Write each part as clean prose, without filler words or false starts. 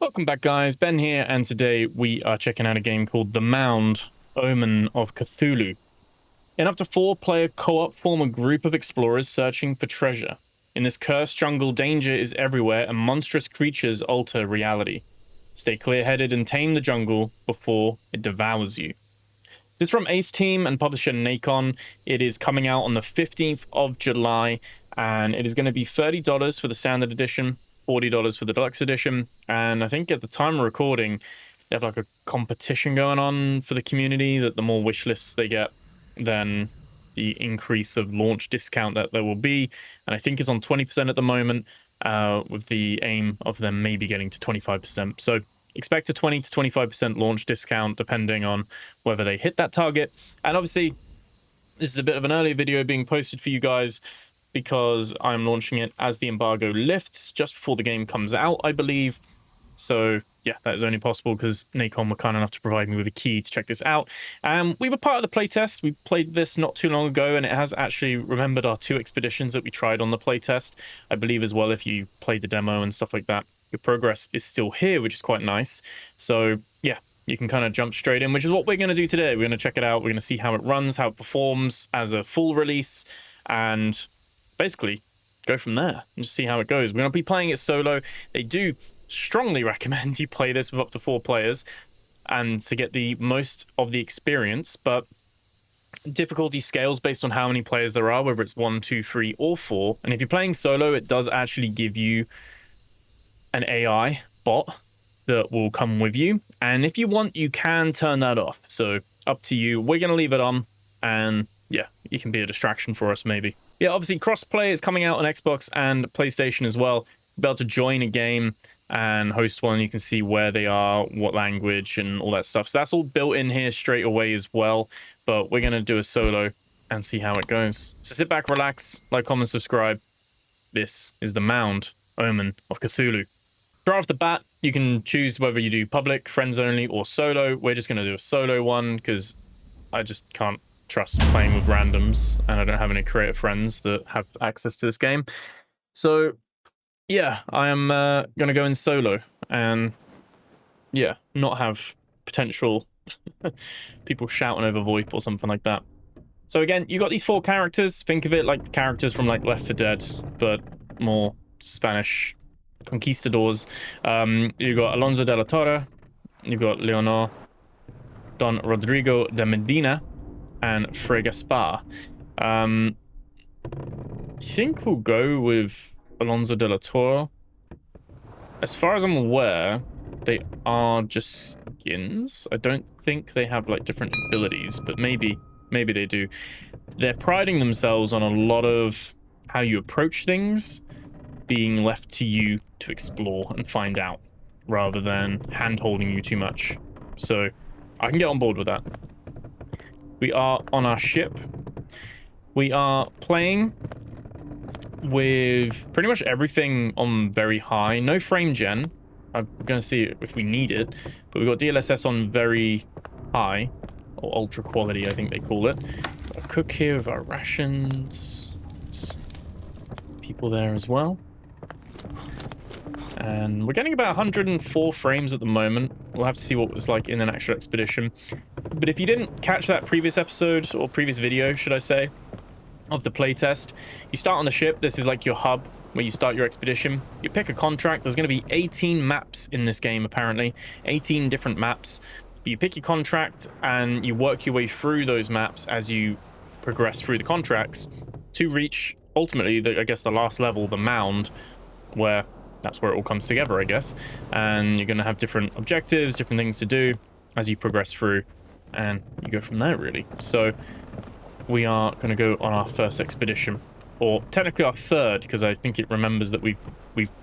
Welcome back, guys. Ben here, and today we are checking out a game called The Mound, Omen of Cthulhu. In up to 4-player co-op, form a group of explorers searching for treasure. In this cursed jungle, danger is everywhere and monstrous creatures alter reality. Stay clear-headed and tame the jungle before it devours you. This is from Ace Team and publisher Nacon. It is coming out on the 15th of July, and it is going to be $30 for the standard edition, $40 for the deluxe edition, and I think at the time of recording, they have like a competition going on for the community that the more wish lists they get, then the increase of launch discount that there will be, and I think is on 20% at the moment, with the aim of them maybe getting to 25%. So expect a 20 to 25% launch discount depending on whether they hit that target. And obviously, this is a bit of an earlier video being posted for you guys because I'm launching it as the embargo lifts, just before the game comes out, I believe. So yeah, that is only possible because Nacon were kind enough to provide me with a key to check this out. We were part of the playtest. We played this not too long ago, and it has actually remembered our 2 expeditions that we tried on the playtest. I believe as well, if you played the demo and stuff like that, your progress is still here, which is quite nice. So yeah, you can kind of jump straight in, which is what we're going to do today. We're going to check it out. We're going to see how it runs, how it performs as a full release, and basically go from there and just see how it goes. We're going to be playing it solo. They do strongly recommend you play this with up to 4 players and to get the most of the experience, but difficulty scales based on how many players there are, whether it's 1, 2, 3, or 4. And if you're playing solo, it does actually give you an AI bot that will come with you, and if you want, you can turn that off. So up to you. We're going to leave it on, and yeah, you can be a distraction for us maybe. Yeah, obviously crossplay is coming out on Xbox and PlayStation as well. You'll be able to join a game and host one. You can see where they are, what language, and all that stuff. So that's all built in here straight away as well. But we're going to do a solo and see how it goes. So sit back, relax, like, comment, subscribe. This is The Mound, Omen of Cthulhu. Right off the bat, you can choose whether you do public, friends only, or solo. We're just going to do a solo one because I just can't trust playing with randoms, and I don't have any creative friends that have access to this game. So yeah, I am going to go in solo and yeah, not have potential people shouting over VoIP or something like that. So again, you got these 4 characters. Think of it like the characters from like Left 4 Dead, but more Spanish conquistadors. You got Alonso de la Torre, you got Leonor, Don Rodrigo de Medina, and Fray Gaspar. I think we'll go with Alonso de la Torre. As far as I'm aware, they are just skins. I don't think they have like different abilities, but maybe they do. They're priding themselves on a lot of how you approach things being left to you to explore and find out, rather than hand-holding you too much. So I can get on board with that. We are on our ship. We are playing with pretty much everything on very high. No frame gen. I'm going to see if we need it. But we've got DLSS on very high, or ultra quality, I think they call it. Got a cook here with our rations. There's people there as well. And we're getting about 104 frames at the moment. We'll have to see what it was like in an actual expedition. But if you didn't catch that previous episode, or previous video, should I say, of the playtest, you start on the ship. This is like your hub where you start your expedition. You pick a contract. There's going to be 18 maps in this game, apparently. 18 different maps. But you pick your contract and you work your way through those maps as you progress through the contracts to reach, ultimately, I guess the last level, the Mound, where that's where it all comes together, I guess. And you're going to have different objectives, different things to do as you progress through, and you go from there, really. So we are going to go on our first expedition, or technically our third, because I think it remembers that we've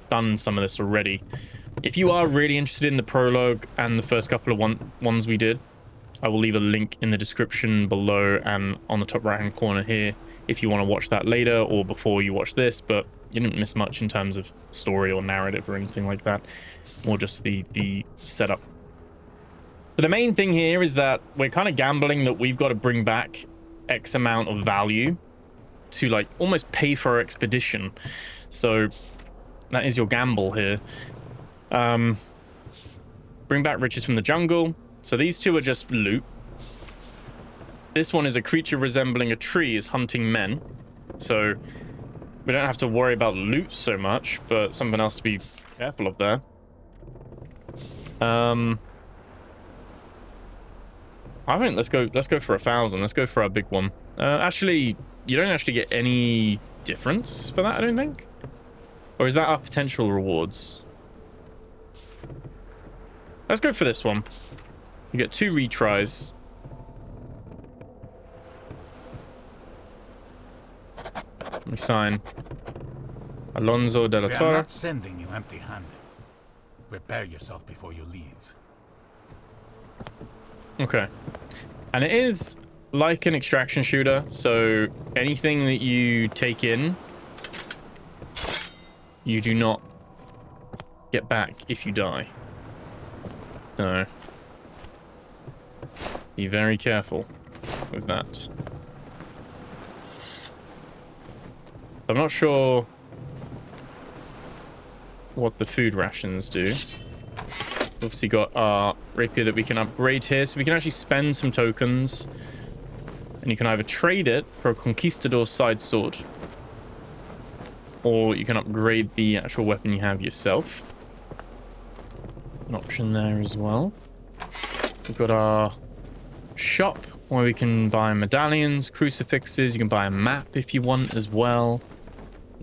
done some of this already. If you are really interested in the prologue and the first couple of ones we did, I will leave a link in the description below and on the top right hand corner here if you want to watch that later or before you watch this. But you didn't miss much in terms of story or narrative or anything like that, or just the setup. But the main thing here is that we're kind of gambling that we've got to bring back X amount of value to like almost pay for our expedition. So that is your gamble here. Bring back riches from the jungle. So these two are just loot. This one is a creature resembling a tree is hunting men. So we don't have to worry about loot so much, but something else to be careful of there. I think let's go for 1,000. Let's go for our big one. Actually, you don't actually get any difference for that, I don't think. Or is that our potential rewards? Let's go for this one. You get 2 retries. Let me sign. Alonso de la Torre. We are not sending you empty-handed. Prepare yourself before you leave. Okay. And it is like an extraction shooter, so anything that you take in, you do not get back if you die. So be very careful with that. I'm not sure what the food rations do. Obviously got our rapier that we can upgrade here, so we can actually spend some tokens, and you can either trade it for a conquistador side sword, or you can upgrade the actual weapon you have yourself. An option there as well. We've got our shop where we can buy medallions, crucifixes. You can buy a map if you want as well,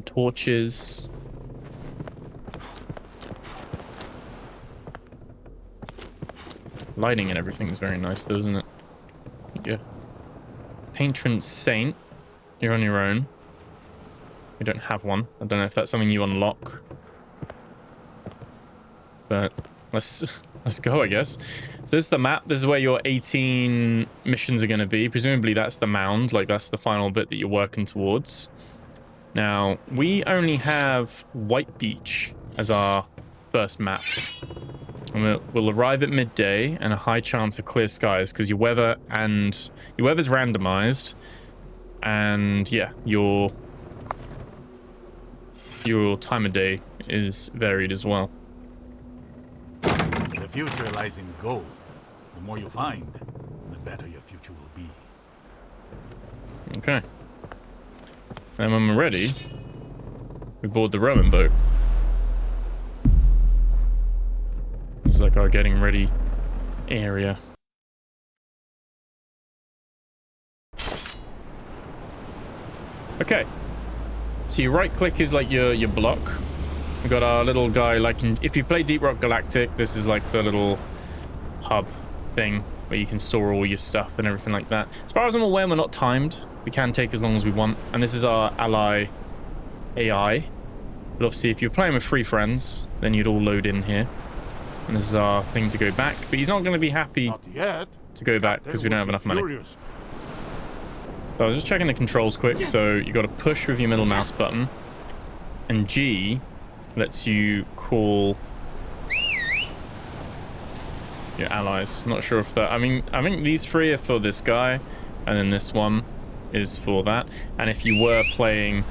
torches. Lighting and everything is very nice though, isn't it? Yeah. Patron Saint. You're on your own. We don't have one. I don't know if that's something you unlock. But let's go, I guess. So this is the map. This is where your 18 missions are going to be. Presumably that's the Mound. Like, that's the final bit that you're working towards. Now, we only have White Beach as our first map. And we'll arrive at midday and a high chance of clear skies because your weather's randomized, and yeah, your time of day is varied as well. The future lies in gold. The more you find, the better your future will be. Okay. And when we're ready, we board the rowing boat. It's like our getting ready area. Okay. So your right click is like your block. We've got our little guy, like if you play Deep Rock Galactic, this is like the little hub thing where you can store all your stuff and everything like that. As far as I'm aware, we're not timed. We can take as long as we want. And this is our ally AI. But obviously if you're playing with 3 friends, then you'd all load in here. And this is our thing to go back. But he's not going to be happy to go back because we don't have enough money. So I was just checking the controls quick. So you got to push with your middle mouse button. And G lets you call your allies. I'm not sure if that... I think these 3 are for this guy. And then this one is for that. And if you were playing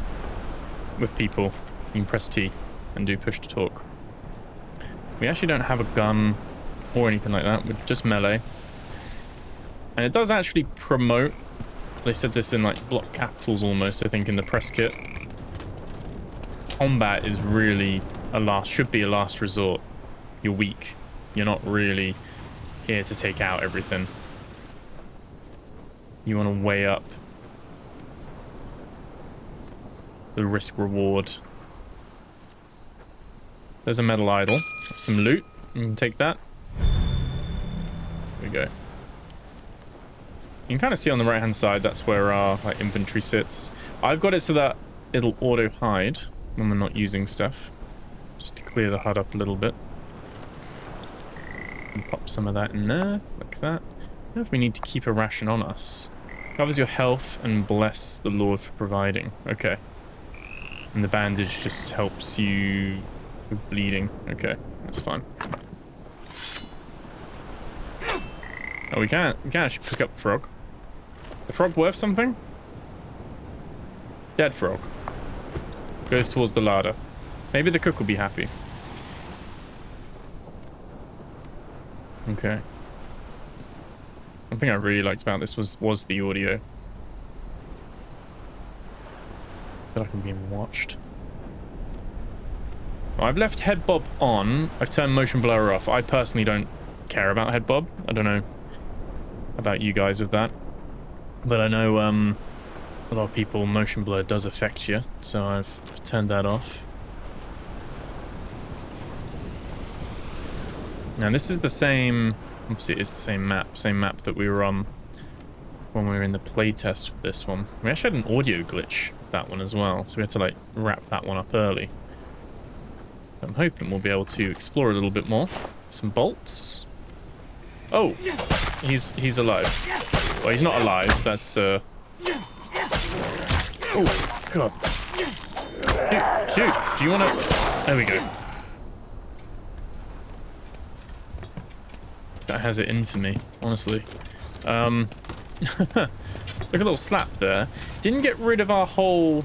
with people, you can press T and do push to talk. We actually don't have a gun or anything like that. We're just melee. And it does actually promote... They said this in like block capitals almost, I think, in the press kit. Combat is really should be a last resort. You're weak. You're not really here to take out everything. You want to weigh up the risk reward. There's a metal idol. Some loot. You can take that. There we go. You can kind of see on the right hand side, that's where our inventory sits. I've got it so that it'll auto hide when we're not using stuff. Just to clear the HUD up a little bit. And pop some of that in there, like that. I don't know if we need to keep a ration on us. Covers your health and bless the Lord for providing. Okay. And the bandage just helps you with bleeding. Okay, that's fine. Oh, we can actually pick up the frog. Is the frog worth something? Dead frog. Goes towards the larder. Maybe the cook will be happy. Okay. One thing I really liked about this was the audio. I feel like I'm being watched. Well, I've left head bob on. I've turned motion blur off. I personally don't care about head bob. I don't know about you guys with that, but I know a lot of people, motion blur does affect you, so I've turned that off. Now this is the same, obviously it is the same map that we were on when we were in the playtest with this one. We actually had an audio glitch with that one as well, so we had to like wrap that one up early. I'm hoping we'll be able to explore a little bit more. Some bolts. Oh, he's alive. Well, he's not alive. That's oh god. Dude, do you want to? There we go. That has it in for me, honestly. Look, a little slap there. Didn't get rid of our whole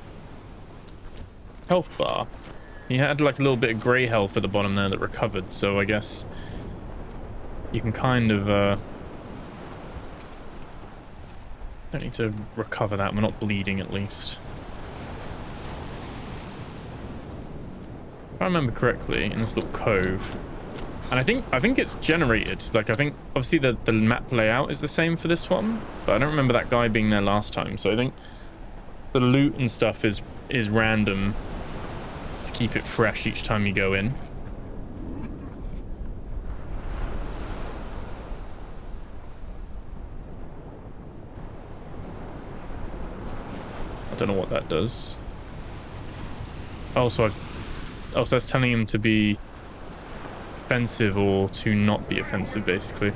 health bar. He had like a little bit of grey health at the bottom there that recovered, so I guess you can kind of don't need to recover that. We're not bleeding, at least. If I remember correctly, in this little cove, and I think it's generated. Like, I think obviously the map layout is the same for this one, but I don't remember that guy being there last time. So I think the loot and stuff is random to keep it fresh each time you go in. I don't know what that does. Oh, so that's telling him to be offensive or to not be offensive, basically.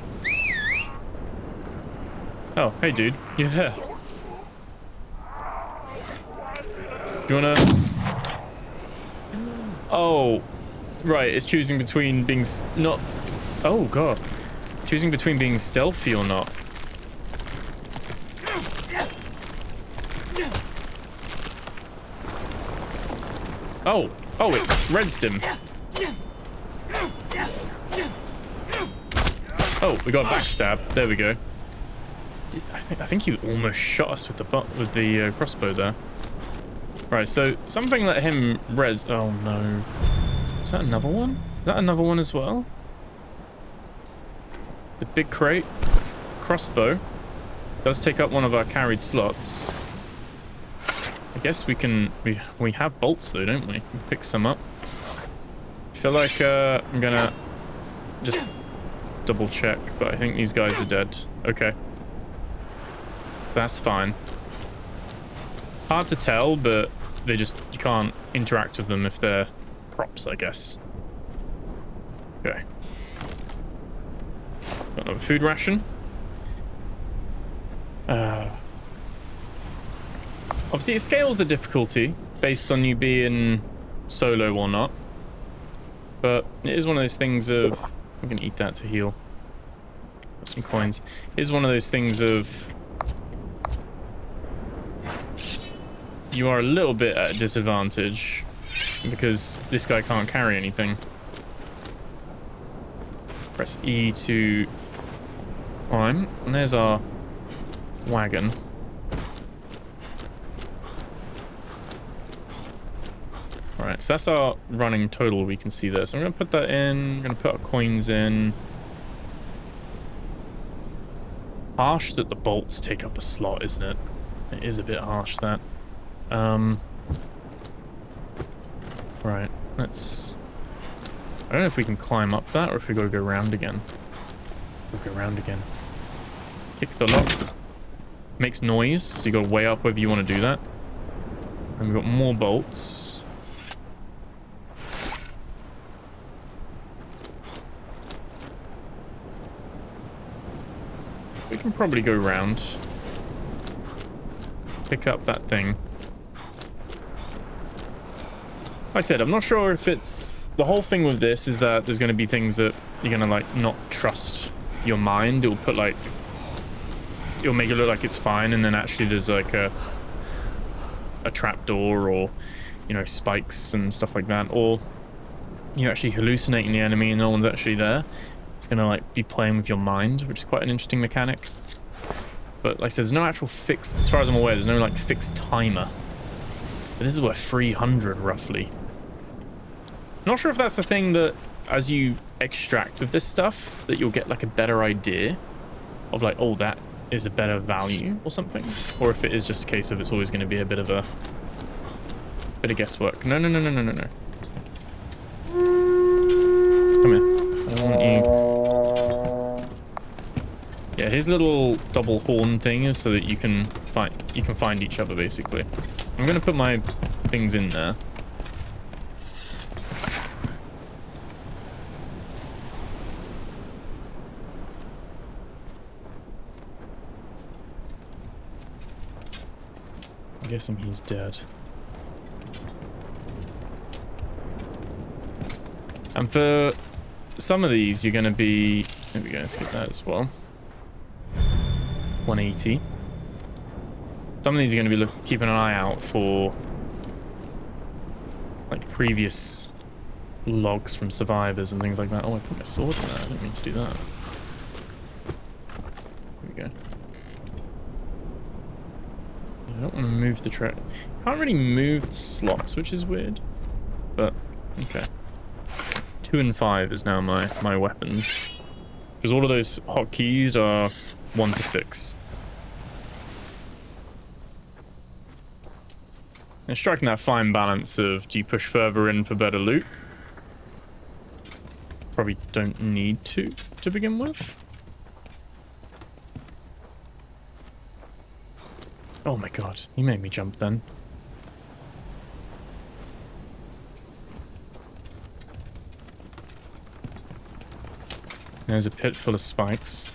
Oh, hey dude, you're there. You wanna... Oh, right, it's choosing between being not... Oh god. Choosing between being stealthy or not. Oh, it rezzed him. Oh, we got a backstab. There we go. I think he almost shot us with the crossbow there. Right, so something let him res. Oh no, is that another one? Is that another one as well? The big crate crossbow does take up one of our carried slots. I guess we can. We have bolts though, don't we? We can pick some up. I feel like I'm gonna just double check, but I think these guys are dead. Okay. That's fine. Hard to tell, but you can't interact with them if they're props, I guess. Okay. Got another food ration. Obviously, it scales the difficulty based on you being solo or not. But it is one of those things of... I'm going to eat that to heal. Got some coins. It is one of those things of... You are a little bit at a disadvantage because this guy can't carry anything. Press E to climb. And there's our wagon. Alright, so that's our running total we can see there. So I'm going to put that in. I'm going to put our coins in. Harsh that the bolts take up a slot, isn't it? It is a bit harsh, that. Right, let's... I don't know if we can climb up that or if we gotta go around again. We'll go around again. Kick the lock. Makes noise, so you gotta weigh up whether you want to do that. And we've got more bolts. We can probably go round. Pick up that thing. Like I said, I'm not sure if it's... The whole thing with this is that there's going to be things that you're going to, like, not trust your mind. It will put, like... It'll make it look like it's fine, and then actually there's, like, a trapdoor or, you know, spikes and stuff like that. Or you're actually hallucinating the enemy and no one's actually there. It's gonna like be playing with your mind, which is quite an interesting mechanic. But like I said, there's no actual fixed, as far as I'm aware, there's no like fixed timer. But this is what, 300 roughly. Not sure if that's a thing that as you extract with this stuff, that you'll get like a better idea of like, oh, that is a better value or something. Or if it is just a case of it's always going to be a bit of guesswork. No. Come here. I want you. Yeah, his little double horn thing is so that you can find each other basically. I'm gonna put my things in there. I'm guessing he's dead. And for some of these, you're gonna be. There we go. Let's get that as well. 180. Some of these are going to be keeping an eye out for like previous logs from survivors and things like that. Oh, I put my sword in there. I didn't mean to do that. There we go. I don't want to move the track. Can't really move the slots, which is weird. But okay. 2 and 5 is now my weapons, because all of those hotkeys are 1 to 6. And striking that fine balance of, do you push further in for better loot? Probably don't need to begin with. Oh my god, he made me jump then. There's a pit full of spikes.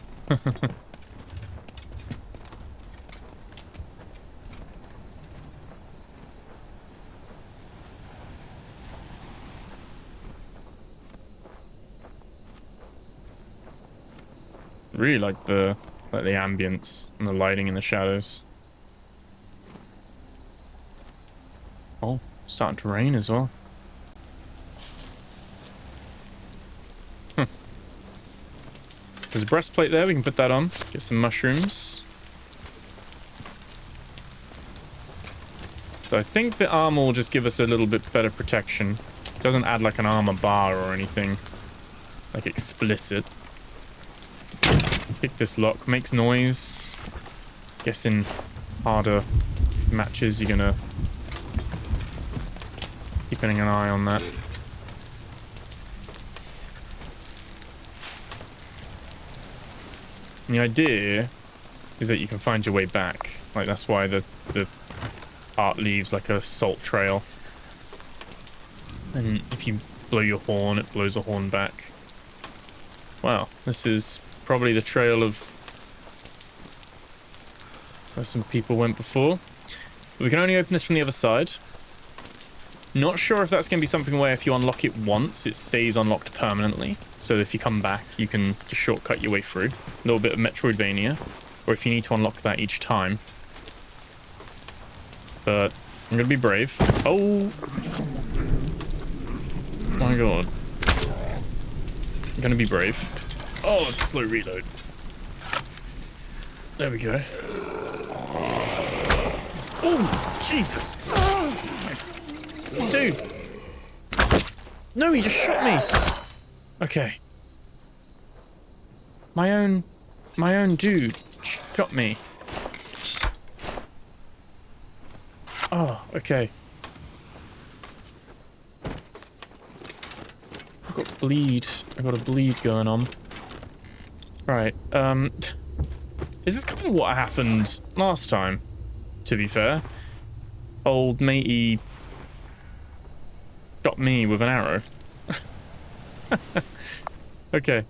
Really like the ambience and the lighting and the shadows. Oh, starting to rain as well. There's a breastplate there, we can put that on. Get some mushrooms. So I think the armor will just give us a little bit better protection. It doesn't add like an armor bar or anything like explicit. Pick this lock, makes noise. Guessing harder matches, you're gonna keeping an eye on that. And the idea is that you can find your way back. Like that's why the part leaves like a salt trail. And if you blow your horn, it blows a horn back. Wow, this is probably the trail of where some people went before. But we can only open this from the other side. Not sure if that's going to be something where if you unlock it once, it stays unlocked permanently. So if you come back, you can just shortcut your way through. A little bit of Metroidvania. Or if you need to unlock that each time. But I'm going to be brave. Oh! My god. I'm going to be brave. Oh, it's a slow reload. There we go. Oh, Jesus. Nice. Dude. No, he just shot me. Okay. My own dude shot me. Oh, okay. I've got a bleed going on. Right, this is kind of what happened last time, to be fair. Old matey shot me with an arrow. Okay.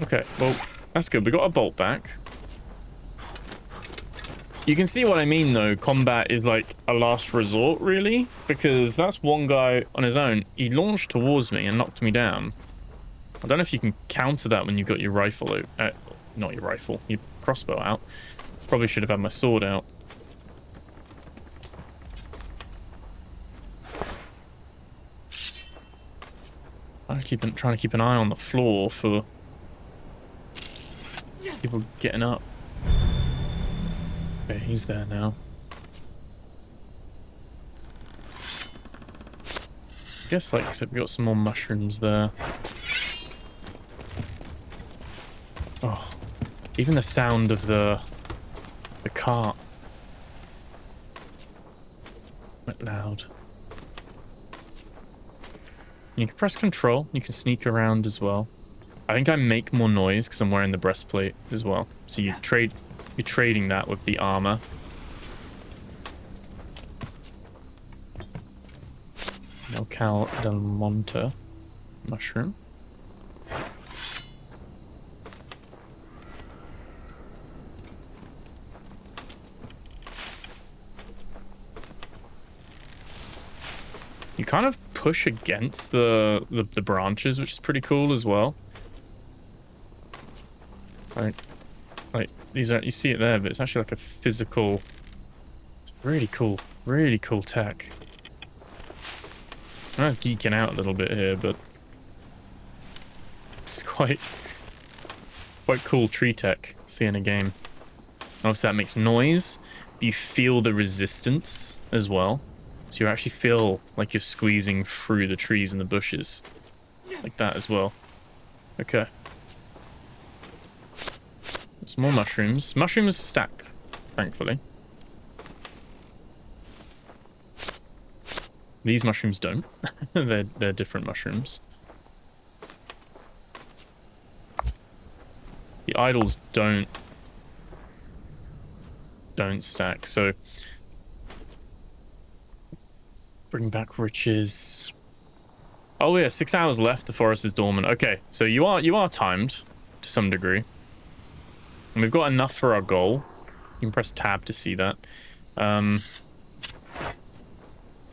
Okay, well, that's good. We got a bolt back. You can see what I mean, though. Combat is like a last resort, really, because that's one guy on his own. He launched towards me and knocked me down. I don't know if you can counter that when you've got your rifle out. Not your rifle, your crossbow out. Probably should have had my sword out. I'm trying to keep an eye on the floor for People getting up. Okay, he's there now. I guess, like I said, we got some more mushrooms there. Oh, even the sound of the cart. Quite loud. You can press control, you can sneak around as well. I think I make more noise because I'm wearing the breastplate as well. So you're trading that with the armor. Cal del Monte mushroom. You kind of push against the branches, which is pretty cool as well. Like these are, you see it there, but it's actually like a physical. It's really cool tech. I was geeking out a little bit here, but it's quite cool tree tech to see in a game. Obviously that makes noise, but you feel the resistance as well. So you actually feel like you're squeezing through the trees and the bushes. Like that as well. Okay. Some more mushrooms. Mushrooms stack, thankfully. These mushrooms don't. they're different mushrooms. The idols don't stack, so bring back riches. Oh yeah, 6 hours left. The forest is dormant. Okay, so you are timed to some degree, and we've got enough for our goal. You can press tab to see that.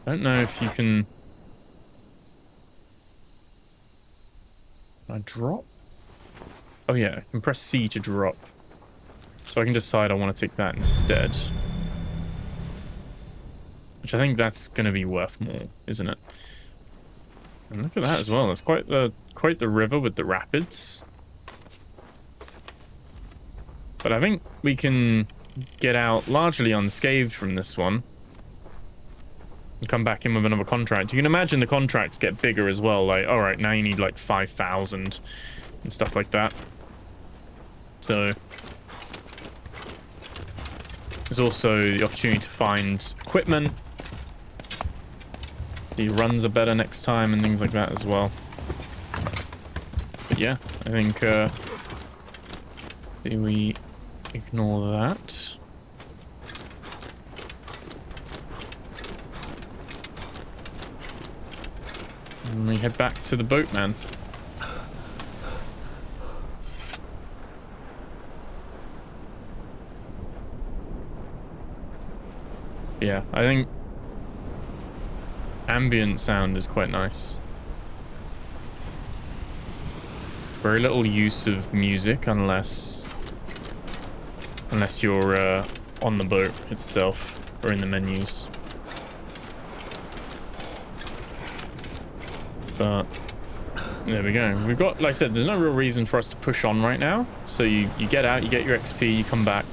I don't know if you can. Can I drop? Oh yeah, I can press C to drop. So I can decide I want to take that instead. Which I think that's going to be worth more, isn't it? And look at that as well. That's quite the river with the rapids. But I think we can get out largely unscathed from this one. And come back in with another contract. You can imagine the contracts get bigger as well. Like, all right, now you need like 5,000 and stuff like that. So there's also the opportunity to find equipment. The runs are better next time and things like that as well. But yeah, I think we ignore that. And we head back to the boat, man. Yeah, I think ambient sound is quite nice. Very little use of music unless you're on the boat itself or in the menus. But there we go. We've got, like I said, there's no real reason for us to push on right now. So you get out, you get your XP, you come back,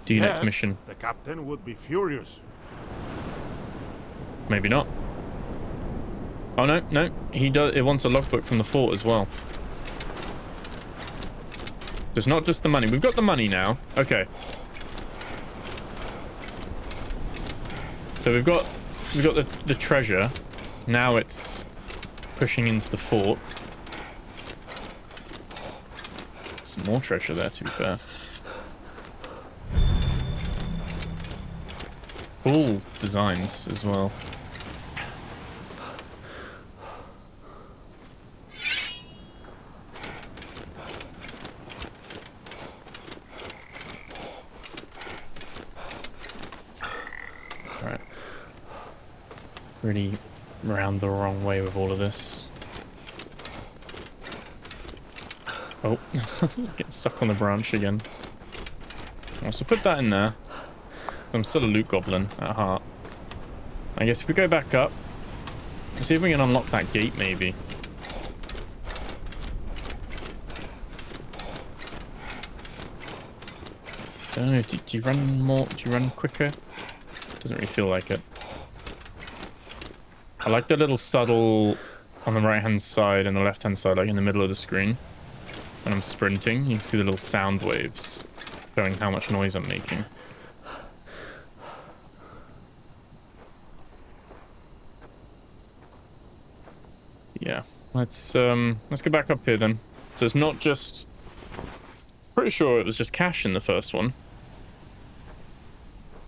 do your next mission. The captain would be furious. Maybe not. Oh no, he does. It wants a logbook from the fort as well. There's not just the money. We've got the money now. Okay. So we've got the treasure. Now it's pushing into the fort. Some more treasure there, to be fair. Cool designs as well. Alright. Really round the wrong way with all of this. Oh, getting stuck on the branch again. I'll also put that in there. I'm still a loot goblin at heart. I guess if we go back up, let's see if we can unlock that gate maybe. I don't know, do you run more? Do you run quicker? Doesn't really feel like it. I like the little subtle on the right-hand side and the left-hand side, like in the middle of the screen. When I'm sprinting, you can see the little sound waves showing how much noise I'm making. Yeah, let's go back up here then. So it's not just... Pretty sure it was just cash in the first one.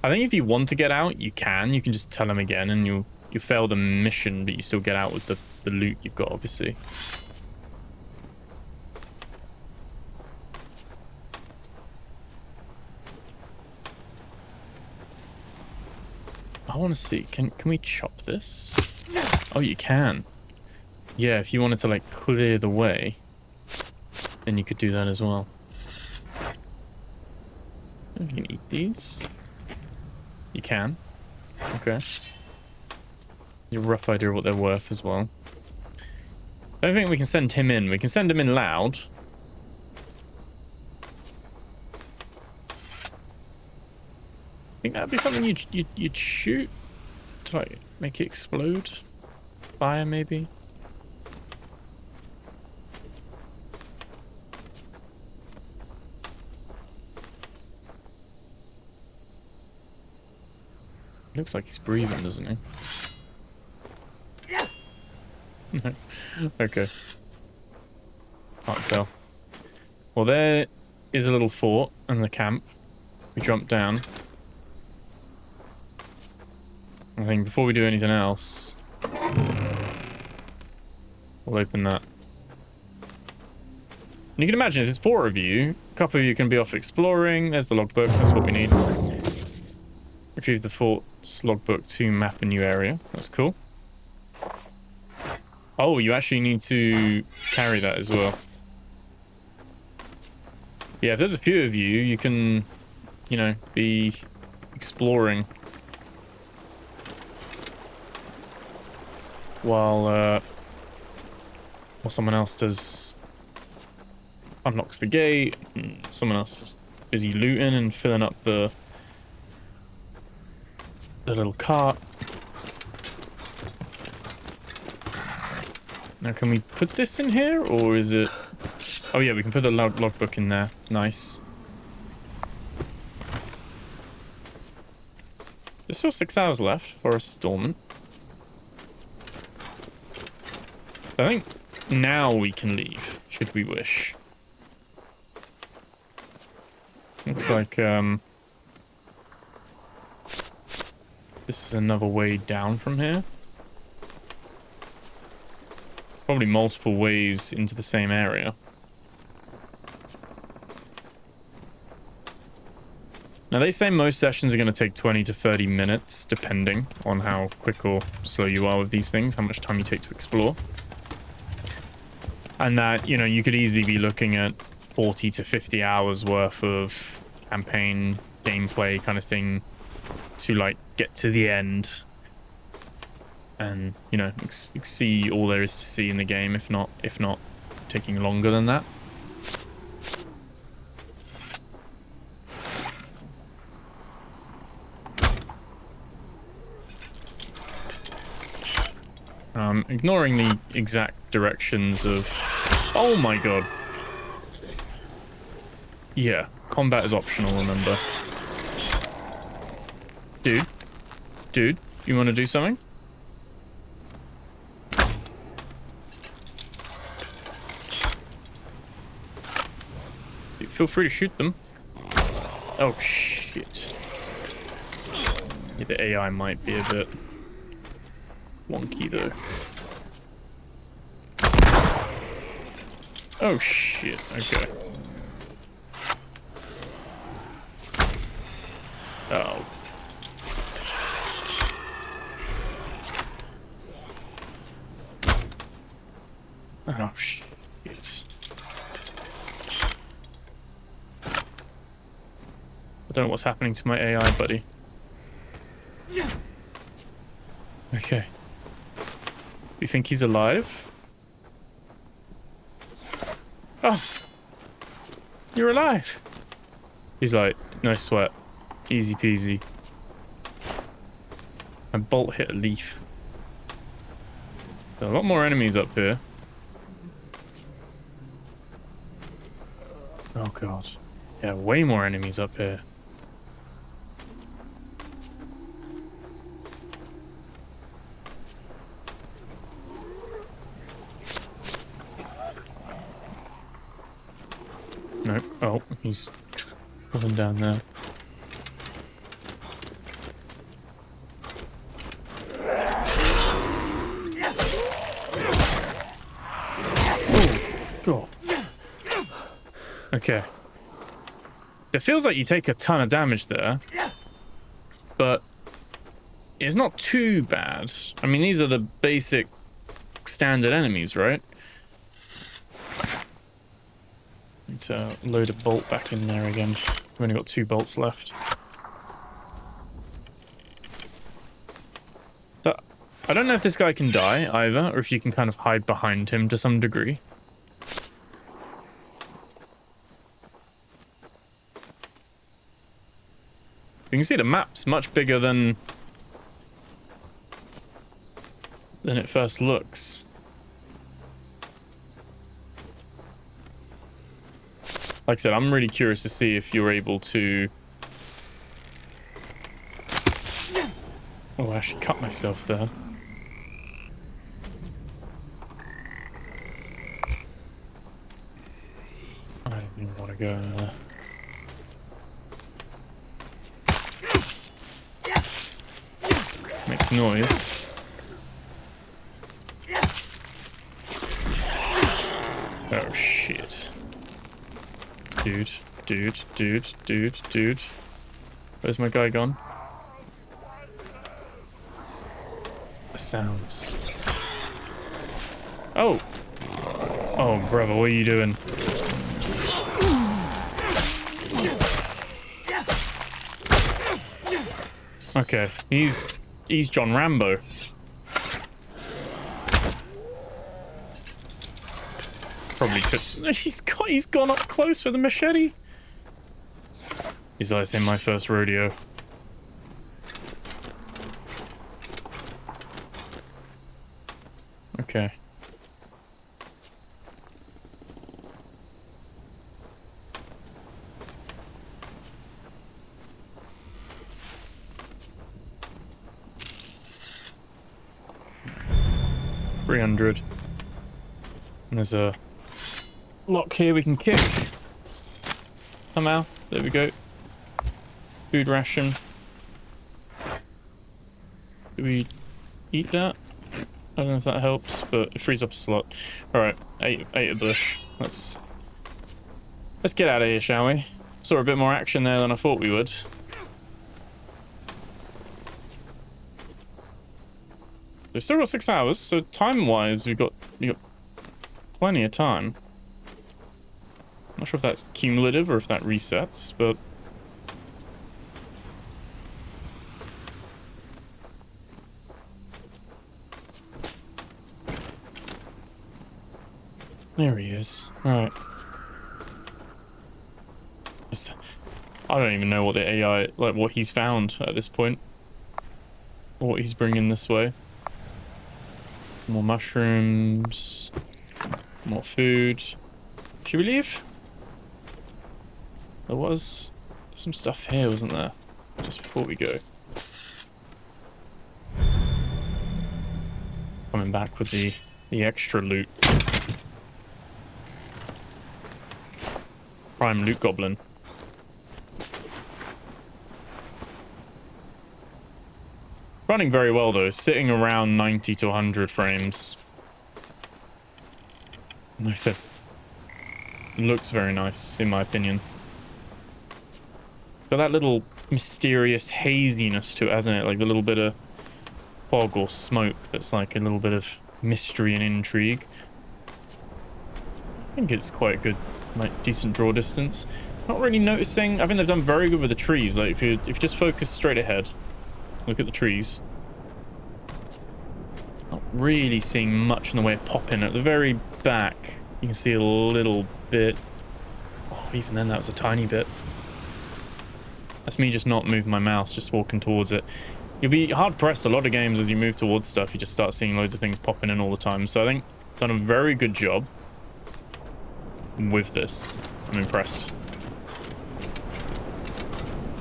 I think if you want to get out, you can. You can just tell him again and you fail the mission, but you still get out with the loot you've got, obviously. I want to see. Can we chop this? Oh, you can. Yeah, if you wanted to, like, clear the way, then you could do that as well. You can eat these. You can. Okay. You have a rough idea of what they're worth as well. I don't think we can send him in. We can send him in loud. I think that'd be something you'd shoot to, like, make it explode. Fire, maybe. Looks like he's breathing, doesn't he? Okay. Can't tell. Well, there is a little fort and the camp. We jump down. I think before we do anything else, we'll open that. And you can imagine if it's 4 of you, a couple of you can be off exploring. There's the logbook. That's what we need. Retrieve the fort's logbook to map a new area. That's cool. Oh, you actually need to carry that as well. Yeah, if there's a few of you, you can, you know, be exploring while someone else unlocks the gate. And someone else is busy looting and filling up the little cart. Now, can we put this in here, or is it... Oh yeah, we can put the logbook in there. Nice. There's still 6 hours left for a stormont. I think now we can leave, should we wish. Looks like, this is another way down from here. Probably multiple ways into the same area. Now, they say most sessions are going to take 20 to 30 minutes, depending on how quick or slow you are with these things, how much time you take to explore. And that, you know, you could easily be looking at 40 to 50 hours worth of campaign gameplay kind of thing to, like, get to the end and, you know, see all there is to see in the game, if not taking longer than that. Ignoring the exact directions of... Oh my god. Yeah, combat is optional, remember. Dude, you want to do something? Feel free to shoot them. Oh, shit. Yeah, the AI might be a bit wonky, though. Oh, shit. Okay. Oh. Oh, shit. I don't know what's happening to my AI, buddy. Okay. You think he's alive? Oh! You're alive! He's like, no sweat. Easy peasy. My bolt hit a leaf. There are a lot more enemies up here. Oh god. Yeah, way more enemies up here. No. Oh, he's pulling down there. Oh, God. Okay. It feels like you take a ton of damage there, but it's not too bad. I mean, these are the basic standard enemies, right? Need to load a bolt back in there again. We've only got 2 bolts left. But I don't know if this guy can die either, or if you can kind of hide behind him to some degree. You can see the map's much bigger than it first looks. Like I said, I'm really curious to see if you're able to... Oh, I actually cut myself there. I don't even want to go in there. Makes noise. Oh shit. Dude. Where's my guy gone? The sounds. Oh! Oh, brother, what are you doing? Okay, he's John Rambo. Probably could. He's gone up close with a machete. He's like saying my first rodeo. Okay. $300. And there's a lock here we can kick. Somehow. There we go. Food ration. Do we eat that? I don't know if that helps, but it frees up a slot. Alright, ate a bush. Let's get out of here, shall we? Saw a bit more action there than I thought we would. We've still got 6 hours, so time-wise, we got plenty of time. Not sure if that's cumulative or if that resets, but... There he is. Alright. I don't even know what the AI, like what he's found at this point. Or what he's bringing this way. More mushrooms. More food. Should we leave? There was some stuff here, wasn't there? Just before we go. Coming back with the extra loot. Prime loot goblin. Running very well though, sitting around 90 to 100 frames. Like I said, looks very nice in my opinion. Got that little mysterious haziness to it, hasn't it? Like a little bit of fog or smoke that's like a little bit of mystery and intrigue. I think it's quite good, like decent draw distance. Not really noticing. I think they've done very good with the trees. Like if you just focus straight ahead, look at the trees. Not really seeing much in the way of popping. At the very back, you can see a little bit. Oh, even then, that was a tiny bit. That's me just not moving my mouse, just walking towards it. You'll be hard-pressed a lot of games as you move towards stuff. You just start seeing loads of things popping in all the time. So I think I've done a very good job with this. I'm impressed.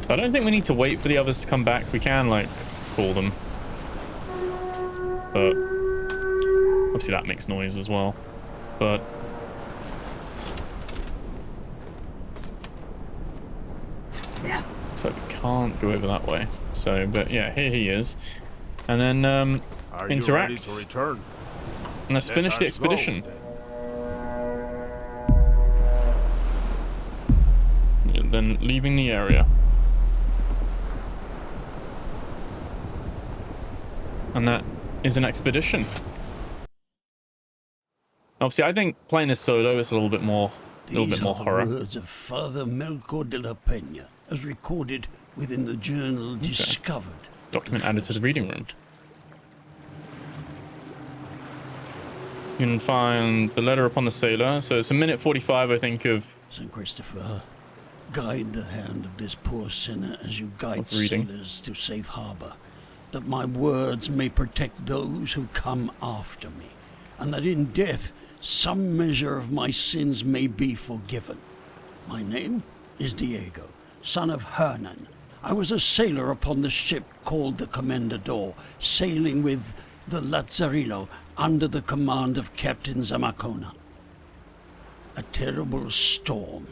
I don't think we need to wait for the others to come back. We can, like, call them. But obviously that makes noise as well. But so we can't go over that way. So, but yeah, here he is. And then interact. To return? And let's finish the expedition. Yeah, then leaving the area. And that is an expedition. Obviously, I think playing this solo is a little bit more horror. These are the words of Father Melchor de la Peña, as recorded within the journal discovered. Document added to the reading room. You can find the letter upon the sailor. So it's a minute 45, I think, of St. Christopher, guide the hand of this poor sinner as you guide sailors to safe harbor, that my words may protect those who come after me, and that in death some measure of my sins may be forgiven. My name is Diego, son of Hernan. I was a sailor upon the ship called the Comendador, sailing with the Lazarillo under the command of Captain Zamacona. A terrible storm,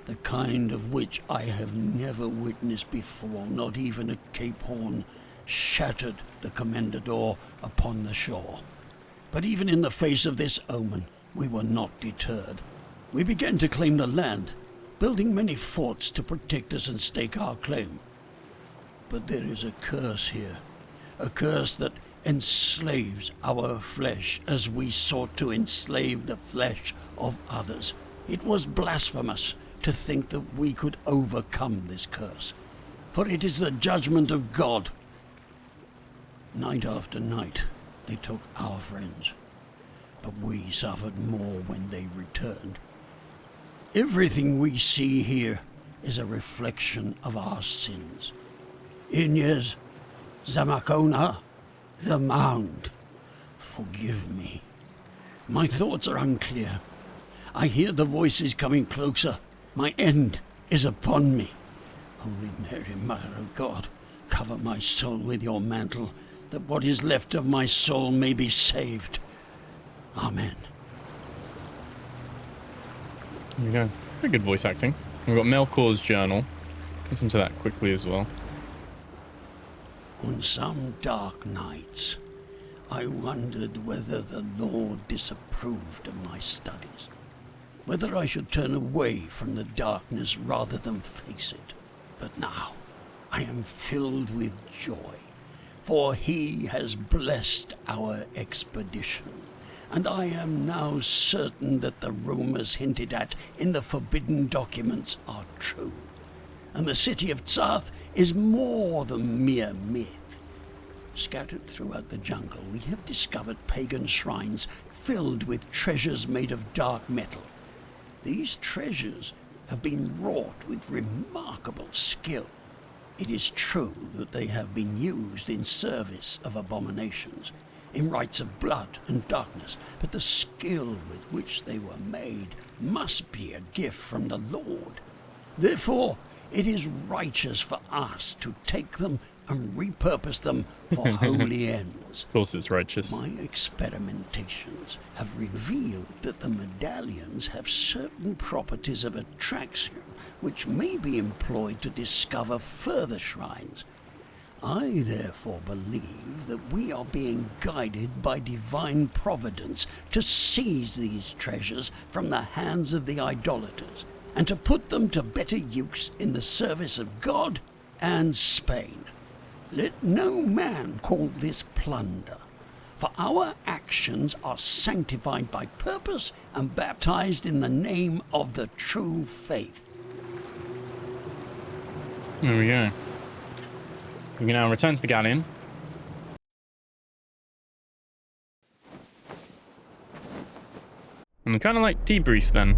the kind of which I have never witnessed before, not even at Cape Horn, shattered the Comendador upon the shore. But even in the face of this omen, we were not deterred. We began to claim the land, building many forts to protect us and stake our claim. But there is a curse here, a curse that enslaves our flesh as we sought to enslave the flesh of others. It was blasphemous to think that we could overcome this curse, for it is the judgment of God. Night after night, they took our friends, but we suffered more when they returned. Everything we see here is a reflection of our sins. Inez, Zamacona, the Mound, forgive me. My thoughts are unclear. I hear the voices coming closer. My end is upon me. Holy Mary, Mother of God, cover my soul with your mantle, that what is left of my soul may be saved. Amen. There we go. Very good voice acting. We've got Melkor's journal. Listen to that quickly as well. On some dark nights, I wondered whether the Lord disapproved of my studies, whether I should turn away from the darkness rather than face it. But now I am filled with joy, for he has blessed our expedition, and I am now certain that the rumors hinted at in the forbidden documents are true, and the city of Tsath is more than mere myth. Scattered throughout the jungle, we have discovered pagan shrines filled with treasures made of dark metal. These treasures have been wrought with remarkable skill. It is true that they have been used in service of abominations, in rites of blood and darkness, but the skill with which they were made must be a gift from the Lord. Therefore, it is righteous for us to take them and repurpose them for holy ends. Of course it's righteous. My experimentations have revealed that the medallions have certain properties of attraction which may be employed to discover further shrines. I therefore believe that we are being guided by divine providence to seize these treasures from the hands of the idolaters, and to put them to better use in the service of God and Spain. Let no man call this plunder, for our actions are sanctified by purpose and baptized in the name of the true faith. There we go. We can now return to the Galleon. And kind of like debrief then.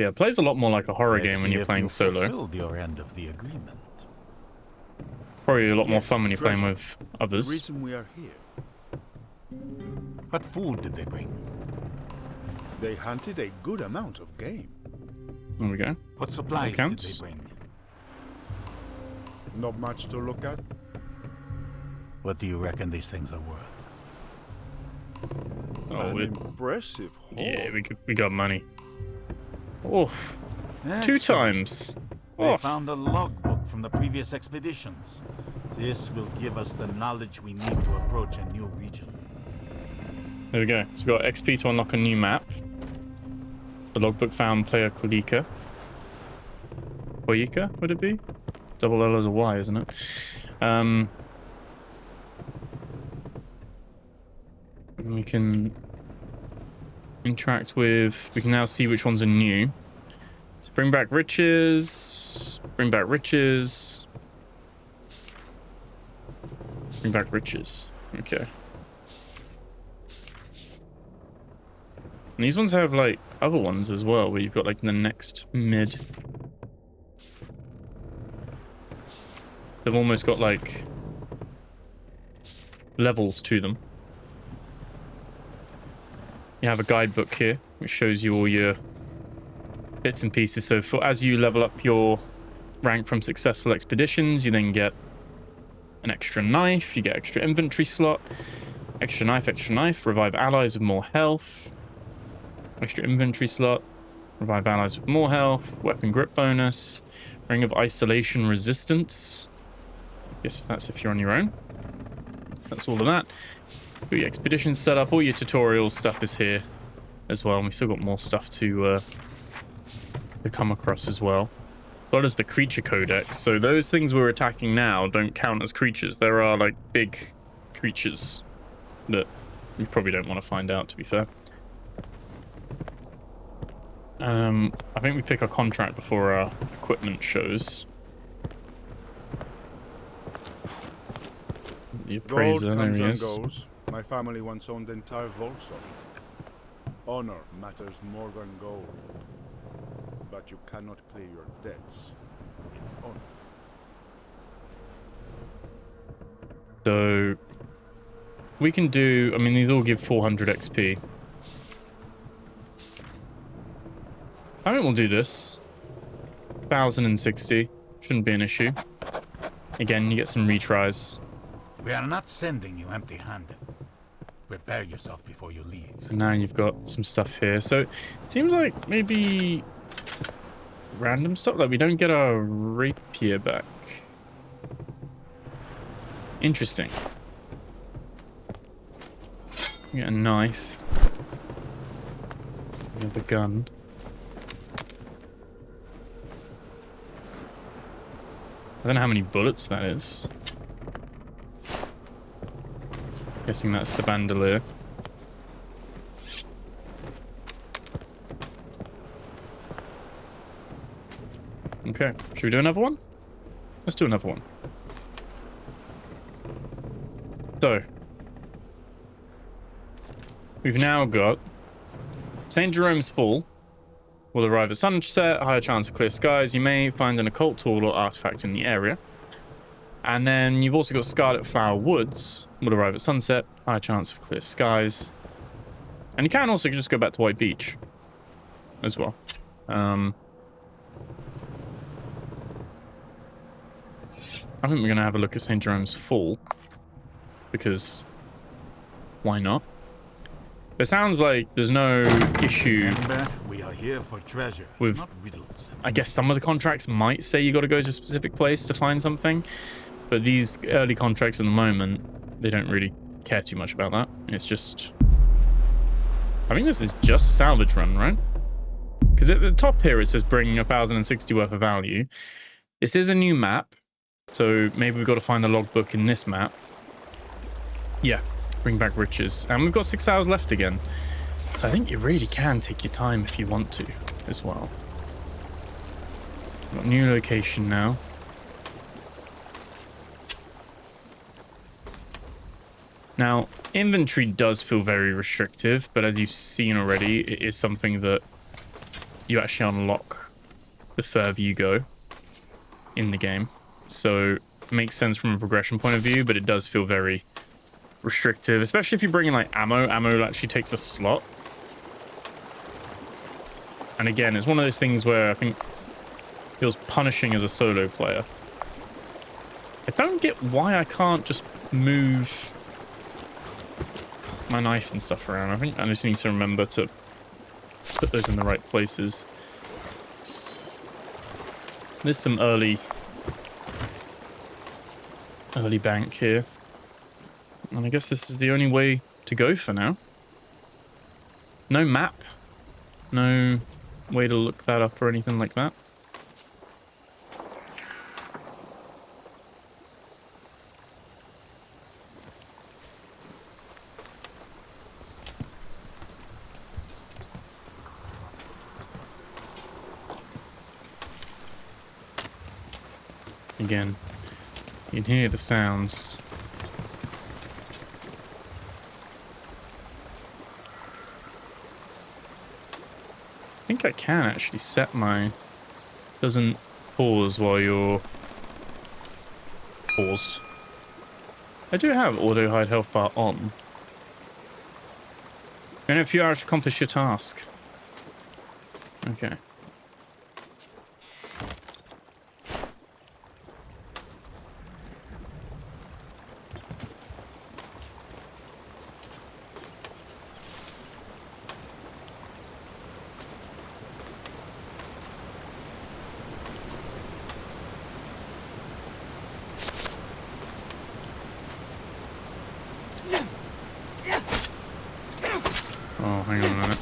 Yeah, it plays a lot more like a horror Let's game when see you're if playing you solo. fulfilled your end of the agreement. Probably a lot more Yes, fun when you're playing treasure. with The others. reason we are here. What food did they bring? They hunted a good amount of game. There we go. What supplies did they counts. bring? Not much to look at. What do you reckon these things are worth? Oh, An impressive haul. yeah, we got money. Oh, two Excellent. times. They Oh, found a logbook from the previous expeditions. This will give us the knowledge we need to approach a new region. there we go. So we got XP to unlock a new map. The logbook found player Kolika. Koyika, would it be? Double L as a Y, isn't it? And we can interact with... We can now see which ones are new. So bring back riches. Bring back riches. Bring back riches. Okay. And these ones have, like, other ones as well, where you've got, like, the next mid. They've almost got, like, levels to them. You have a guidebook here, which shows you all your bits and pieces. So as you level up your rank from successful expeditions, you then get an extra knife, you get extra inventory slot, extra knife, revive allies with more health, extra inventory slot, revive allies with more health, weapon grip bonus, ring of isolation resistance. Guess that's if you're on your own. That's all of that. Got your expedition set up, all your tutorial stuff is here as well. And we still got more stuff to come across as well. As well as the creature codex. So those things we're attacking now don't count as creatures. There are like big creatures that we probably don't want to find out, to be fair. I think we pick a contract before our equipment shows. The appraiser, Gold there comes he and is. goes. My family once owned the entire Volsung. Honor matters more than gold. But you cannot pay your debts with honor. So we can do, I mean, these all give 400 XP. I think we'll do this. 1060. Shouldn't be an issue. Again, you get some retries. We are not sending you empty-handed. Prepare yourself before you leave. And now you've got some stuff here. So it seems like maybe random stuff. Like we don't get our rapier back. Interesting. We get a knife. We have a gun. I don't know how many bullets that is. Guessing that's the bandolier. Okay, should we do another one? Let's do another one. So, we've now got St. Jerome's Fall. Will arrive at sunset, higher chance of clear skies. You may find an occult tool or artifact in the area. And then you've also got Scarlet Flower Woods. Will arrive at sunset, higher chance of clear skies. And you can also just go back to White Beach as well. I think we're going to have a look at St. Jerome's Fall. Because why not? It sounds like there's no issue. Remember, we are here for treasure, With- not riddles. and I guess some of the contracts might say you got to go to a specific place to find something. But these early contracts at the moment, they don't really care too much about that. It's just... I think this is just a salvage run, right? Because at the top here it says bring 1060 worth of value. This is a new map. So maybe we've got to find the logbook in this map. Yeah, bring back riches. And we've got 6 hours left again. So I think you really can take your time if you want to as well. Got a new location now. Now, inventory does feel very restrictive, but as you've seen already, it is something that you actually unlock the further you go in the game. So it makes sense from a progression point of view, but it does feel very restrictive, especially if you bring in like ammo. Ammo actually takes a slot. And again, it's one of those things where I think feels punishing as a solo player. I don't get why I can't just move my knife and stuff around. I think I just need to remember to put those in the right places. There's some early bank here. And I guess this is the only way to go for now. No map. No way to look that up or anything like that. Again, you can hear the sounds. I think I can actually set my... Doesn't pause while you're paused. I do have auto hide health bar on. In a few hours to accomplish your task. Okay. Oh, hang on a minute.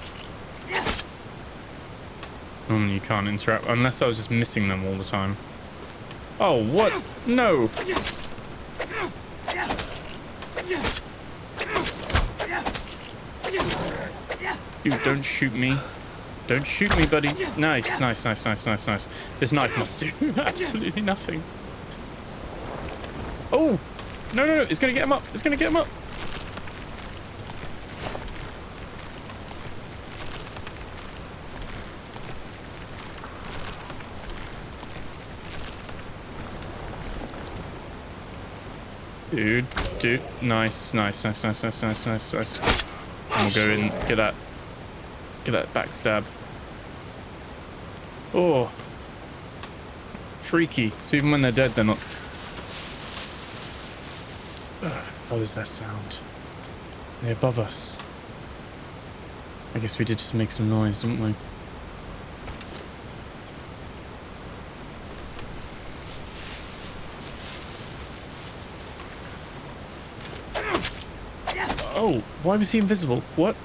Normally you can't interact, unless I was just missing them all the time. Oh, what? No! Dude, don't shoot me. Don't shoot me, buddy. Nice, nice, nice, nice, nice, nice. This knife must do absolutely nothing. Oh! No, no, no, it's gonna get him up. It's gonna get him up. Dude, nice, nice, nice, nice, nice, nice, nice, nice. And we'll go in, get that backstab. Oh, freaky. So even when they're dead, they're not. What is that sound? They're above us. I guess we did just make some noise, didn't we? Oh, why was he invisible? What?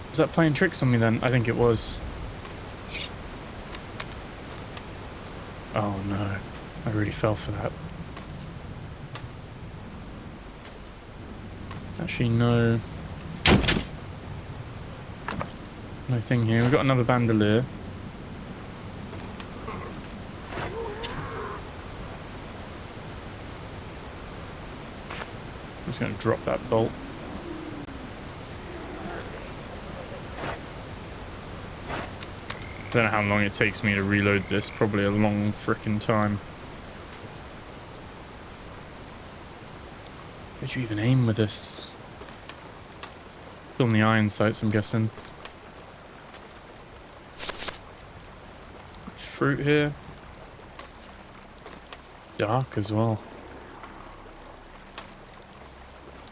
Was that playing tricks on me then? I think it was. Oh no, I really fell for that. Actually, no. No thing here. We've got another bandolier. I'm just going to drop that bolt. I don't know how long it takes me to reload this. Probably a long frickin' time. Where'd you even aim with this? Still on the iron sights, I'm guessing. Fruit here. Dark as well.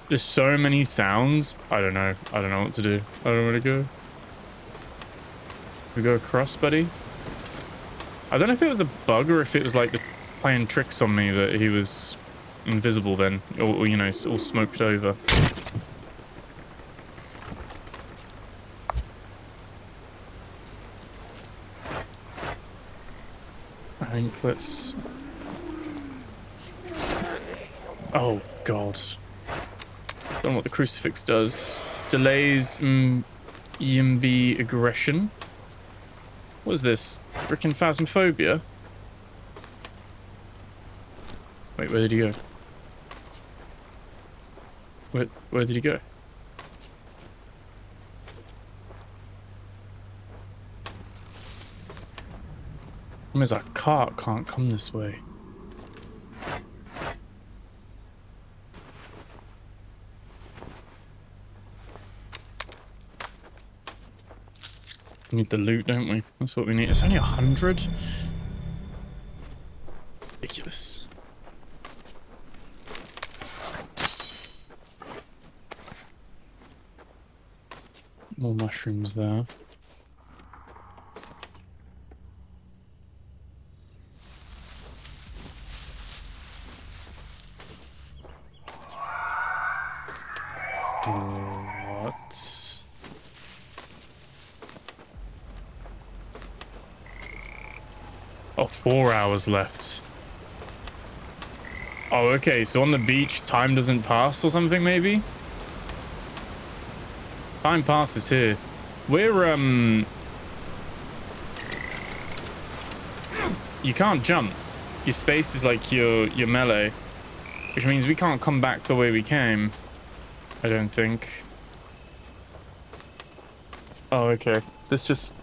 There's so many sounds. I don't know. I don't know what to do. I don't know where to go. We go across, buddy. I don't know if it was a bug or if it was like the playing tricks on me that he was invisible then, or you know, all smoked over. I think let's. Oh God. Don't know what the crucifix does. Delays EMB aggression. What is this? Frickin' phasmophobia? Wait, where did he go? Where did he go? Problem is, our cart can't come this way. We need the loot, don't we? That's what we need. It's only 100? Ridiculous. More mushrooms there. What? Oh, 4 hours left. Oh, okay, so on the beach, time doesn't pass or something, maybe? Time passes here. We're, you can't jump. Your space is like your melee, which means we can't come back the way we came. I don't think. Oh, okay. This just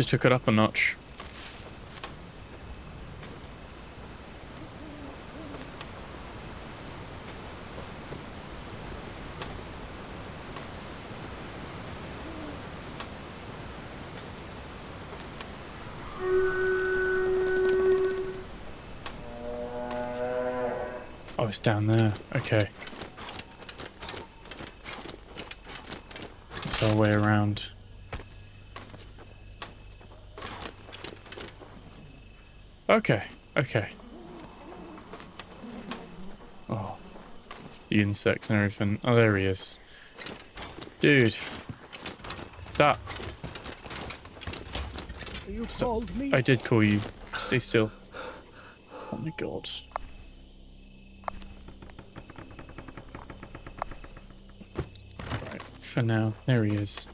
took it up a notch. Oh, it's down there. Okay. It's our way around. Okay. Okay. Oh. The insects and everything. Oh, there he is. Dude. Stop. You called me? I did call you. Stay still. Oh my god. Right, for now. There he is.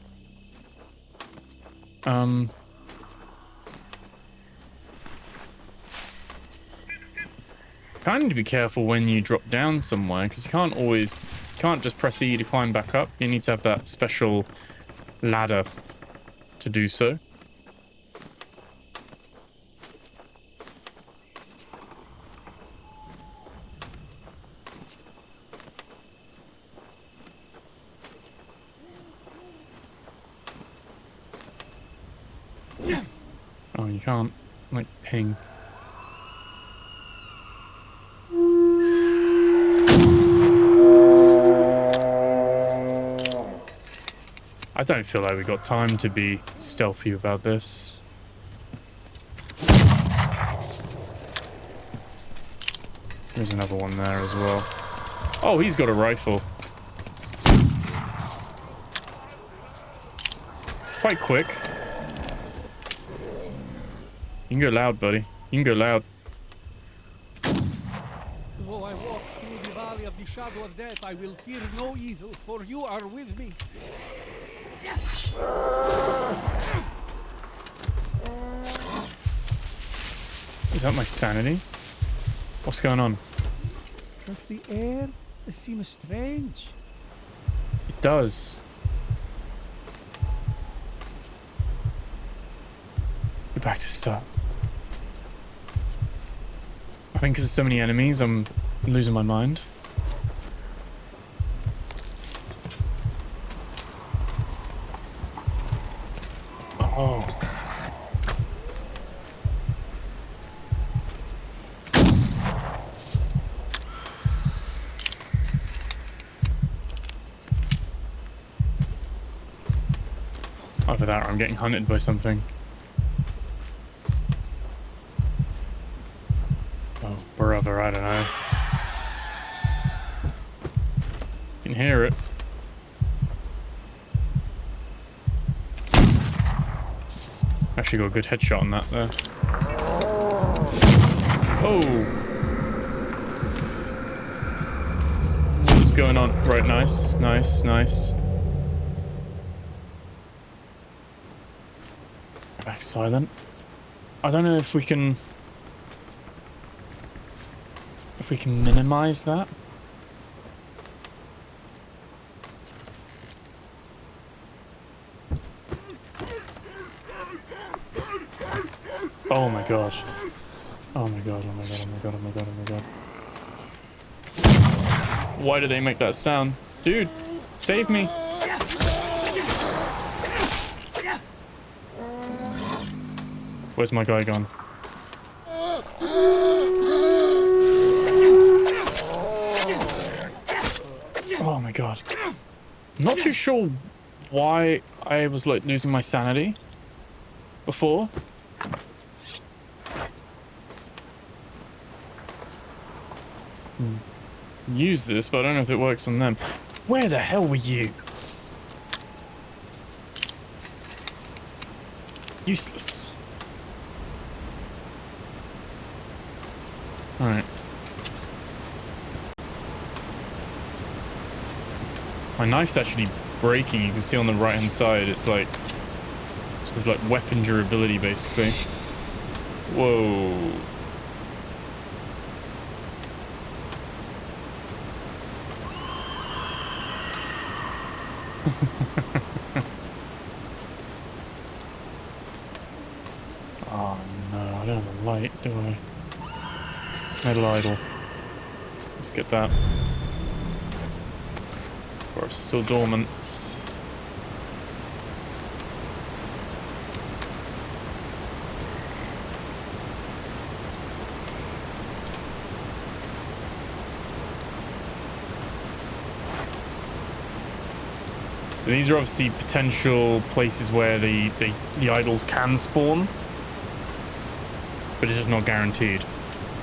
Kind of need to be careful when you drop down somewhere, because you can't just press E to climb back up. You need to have that special ladder to do so. Oh, you can't, like, ping. I don't feel like we got time to be stealthy about this. There's another one there as well. Oh, he's got a rifle. Quite quick. You can go loud, buddy. You can go loud. Though I walk through the valley of the shadow of death, I will fear no evil, for you are with me. Is that my sanity? What's going on? Does the air seem strange? It does. Go back to start. I think because there's so many enemies, I'm losing my mind. Oh. Either that or I'm getting hunted by something. Oh, brother, I don't know. You can hear it. Actually got a good headshot on that there. Oh! What's going on? Right, nice, nice, nice. Back silent. I don't know if we can minimize that. Oh my gosh. Oh my god, oh my god, oh my god, oh my god, oh my god. Why do they make that sound? Dude, save me. Where's my guy gone? Oh my god. I'm not too sure why I was like losing my sanity before. Use this, but I don't know if it works on them. Where the hell were you? Useless. Alright. My knife's actually breaking. You can see on the right hand side it's like there's like weapon durability basically. Whoa. Oh no, I don't have a light, do I? Metal idol. Let's get that. Of course, still dormant. These are obviously potential places where the idols can spawn, but it's just not guaranteed.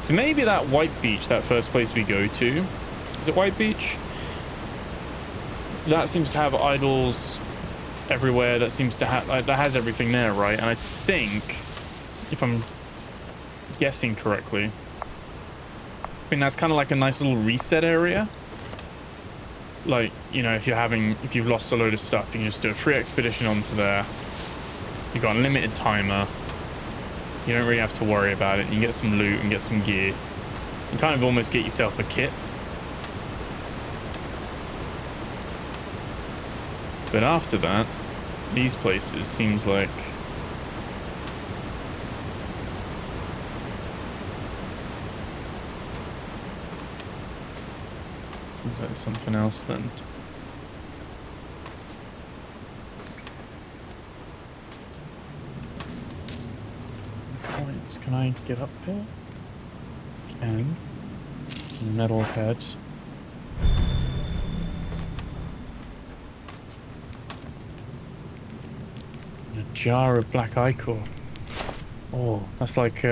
So maybe that White Beach, that first place we go to, is it White Beach? That seems to have idols everywhere. That seems to have that has everything there, right? And I think, if I'm guessing correctly, I think that's kind of like a nice little reset area. Like, you know, if you've lost a load of stuff, you can just do a free expedition onto there. You've got a limited timer. You don't really have to worry about it. You get some loot and get some gear. You kind of almost get yourself a kit. But after that, these places seems like there's something else then. Coins. Can I get up here? Can. Some metal heads. And a jar of black ichor. Oh, that's like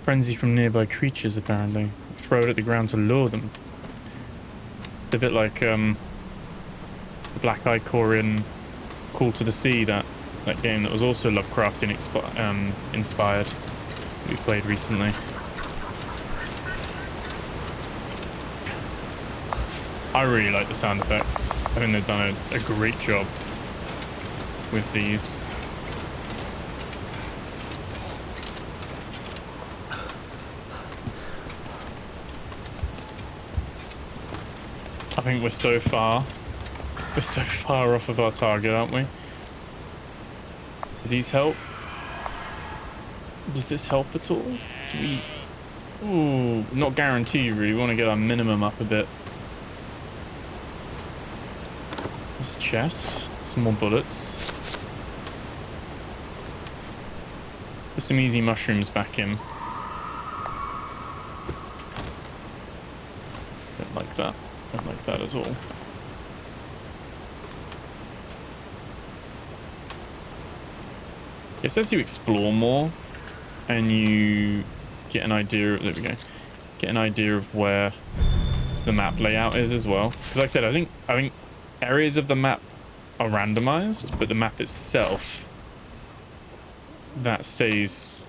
frenzy from nearby creatures apparently. Throw it at the ground to lure them. It's a bit like the black ichor in Call to the Sea, that game that was also Lovecraftian inspired, we played recently. I really like the sound effects. I think they've done a great job with these. I think we're so far off of our target, aren't we? Do these help? Does this help at all? Do we... Ooh, not guaranteed really. We want to get our minimum up a bit. This chest. Some more bullets. Put some easy mushrooms back in. Don't like that. Don't like that at all. It says you explore more and you get an idea of, there we go, get an idea of where the map layout is as well. Because like I said, I think areas of the map are randomized, but the map itself, that stays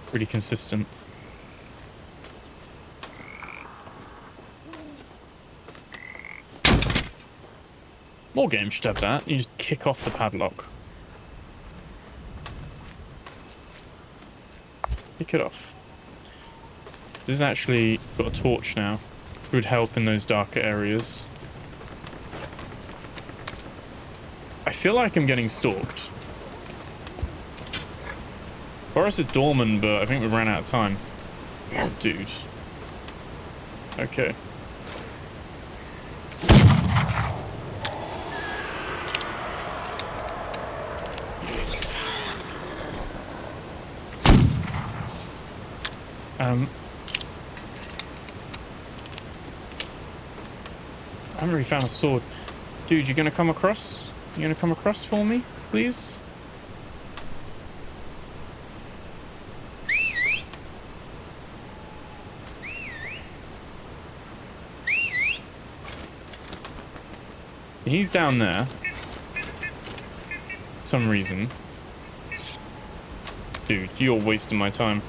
pretty consistent. More games should have that. You just kick off the padlock. Kick it off. This has actually got a torch now. It would help in those darker areas. I feel like I'm getting stalked. Forest is dormant, but I think we ran out of time. Oh, dude. Okay. Yes. I haven't really found a sword. Dude, you gonna come across? You gonna come across for me, please? He's down there. For some reason. Dude, you're wasting my time.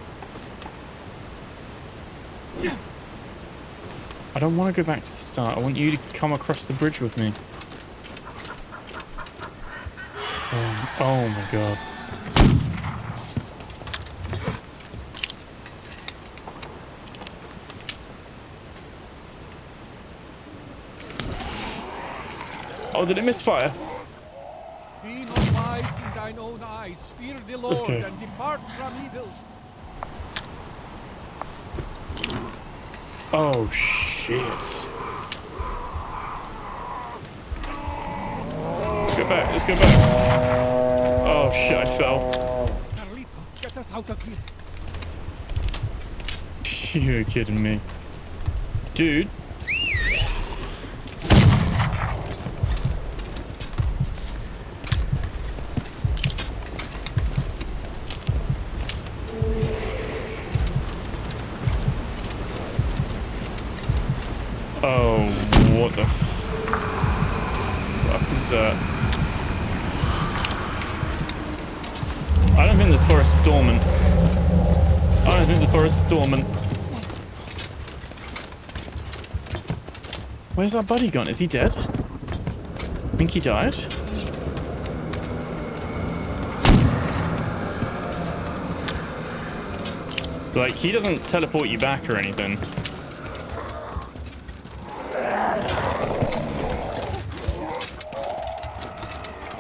I don't want to go back to the start. I want you to come across the bridge with me. Oh my god. Oh, did it misfire? Be not wise in thine own eyes. Fear the Lord Okay. and depart from evil. Oh, shit. Go back, let's go back. Oh, shit, I fell. Carlito, get us out of here. You're kidding me. Dude. Oh, what the fuck is that? I don't think the forest is dormant. I don't think the forest is dormant. Where's our buddy gone? Is he dead? I think he died. Like, he doesn't teleport you back or anything.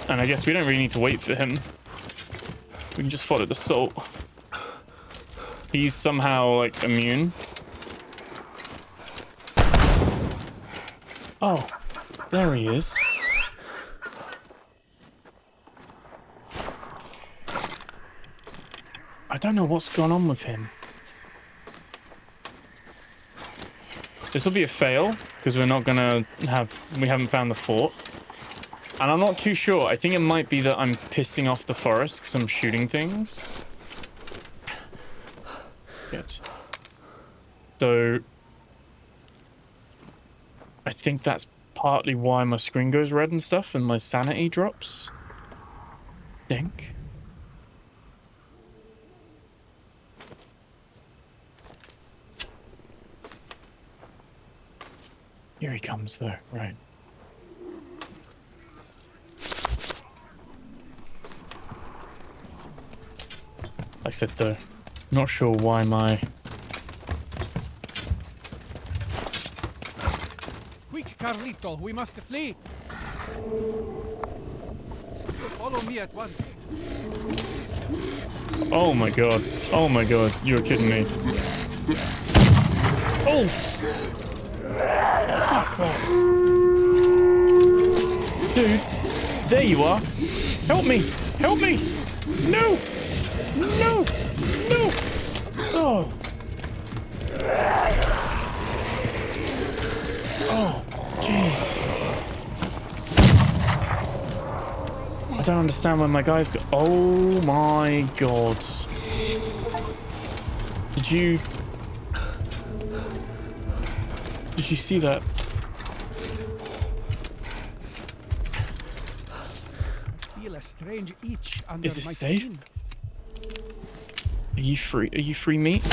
And I guess we don't really need to wait for him. We can just follow the salt. He's somehow, like, immune. Oh, there he is. I don't know what's gone on with him. This will be a fail, because we're not gonna we haven't found the fort. And I'm not too sure. I think it might be that I'm pissing off the forest because I'm shooting things. Good. So I think that's partly why my screen goes red and stuff and my sanity drops. Think. Here he comes though, right. I said though, not sure why my... Quick, Carlito, we must flee. Follow me at once. Oh my god, you're kidding me. Oh! Dude, there you are. Help me, help me! No! No! No! Oh! Oh, Jesus. I don't understand where my guys go. Oh my god. Did you see that? Feel a strange itch under Is this my safe? skin. Are you free? Are you free meat?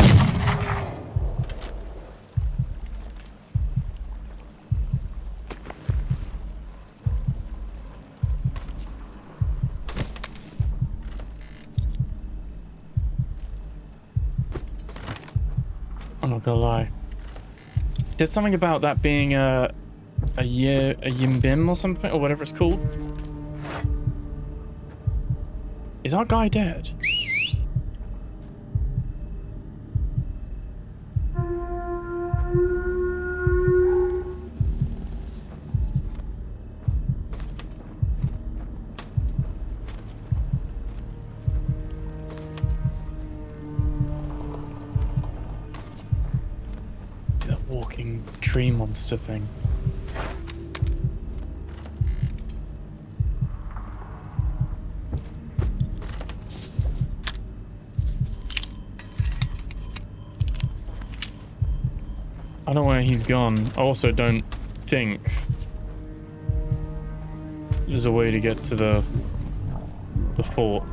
I'm not gonna lie. There's something about that being a yimbim or something, or whatever it's called. Is our guy dead? Walking tree monster thing. I don't know where he's gone. I also don't think there's a way to get to the fort.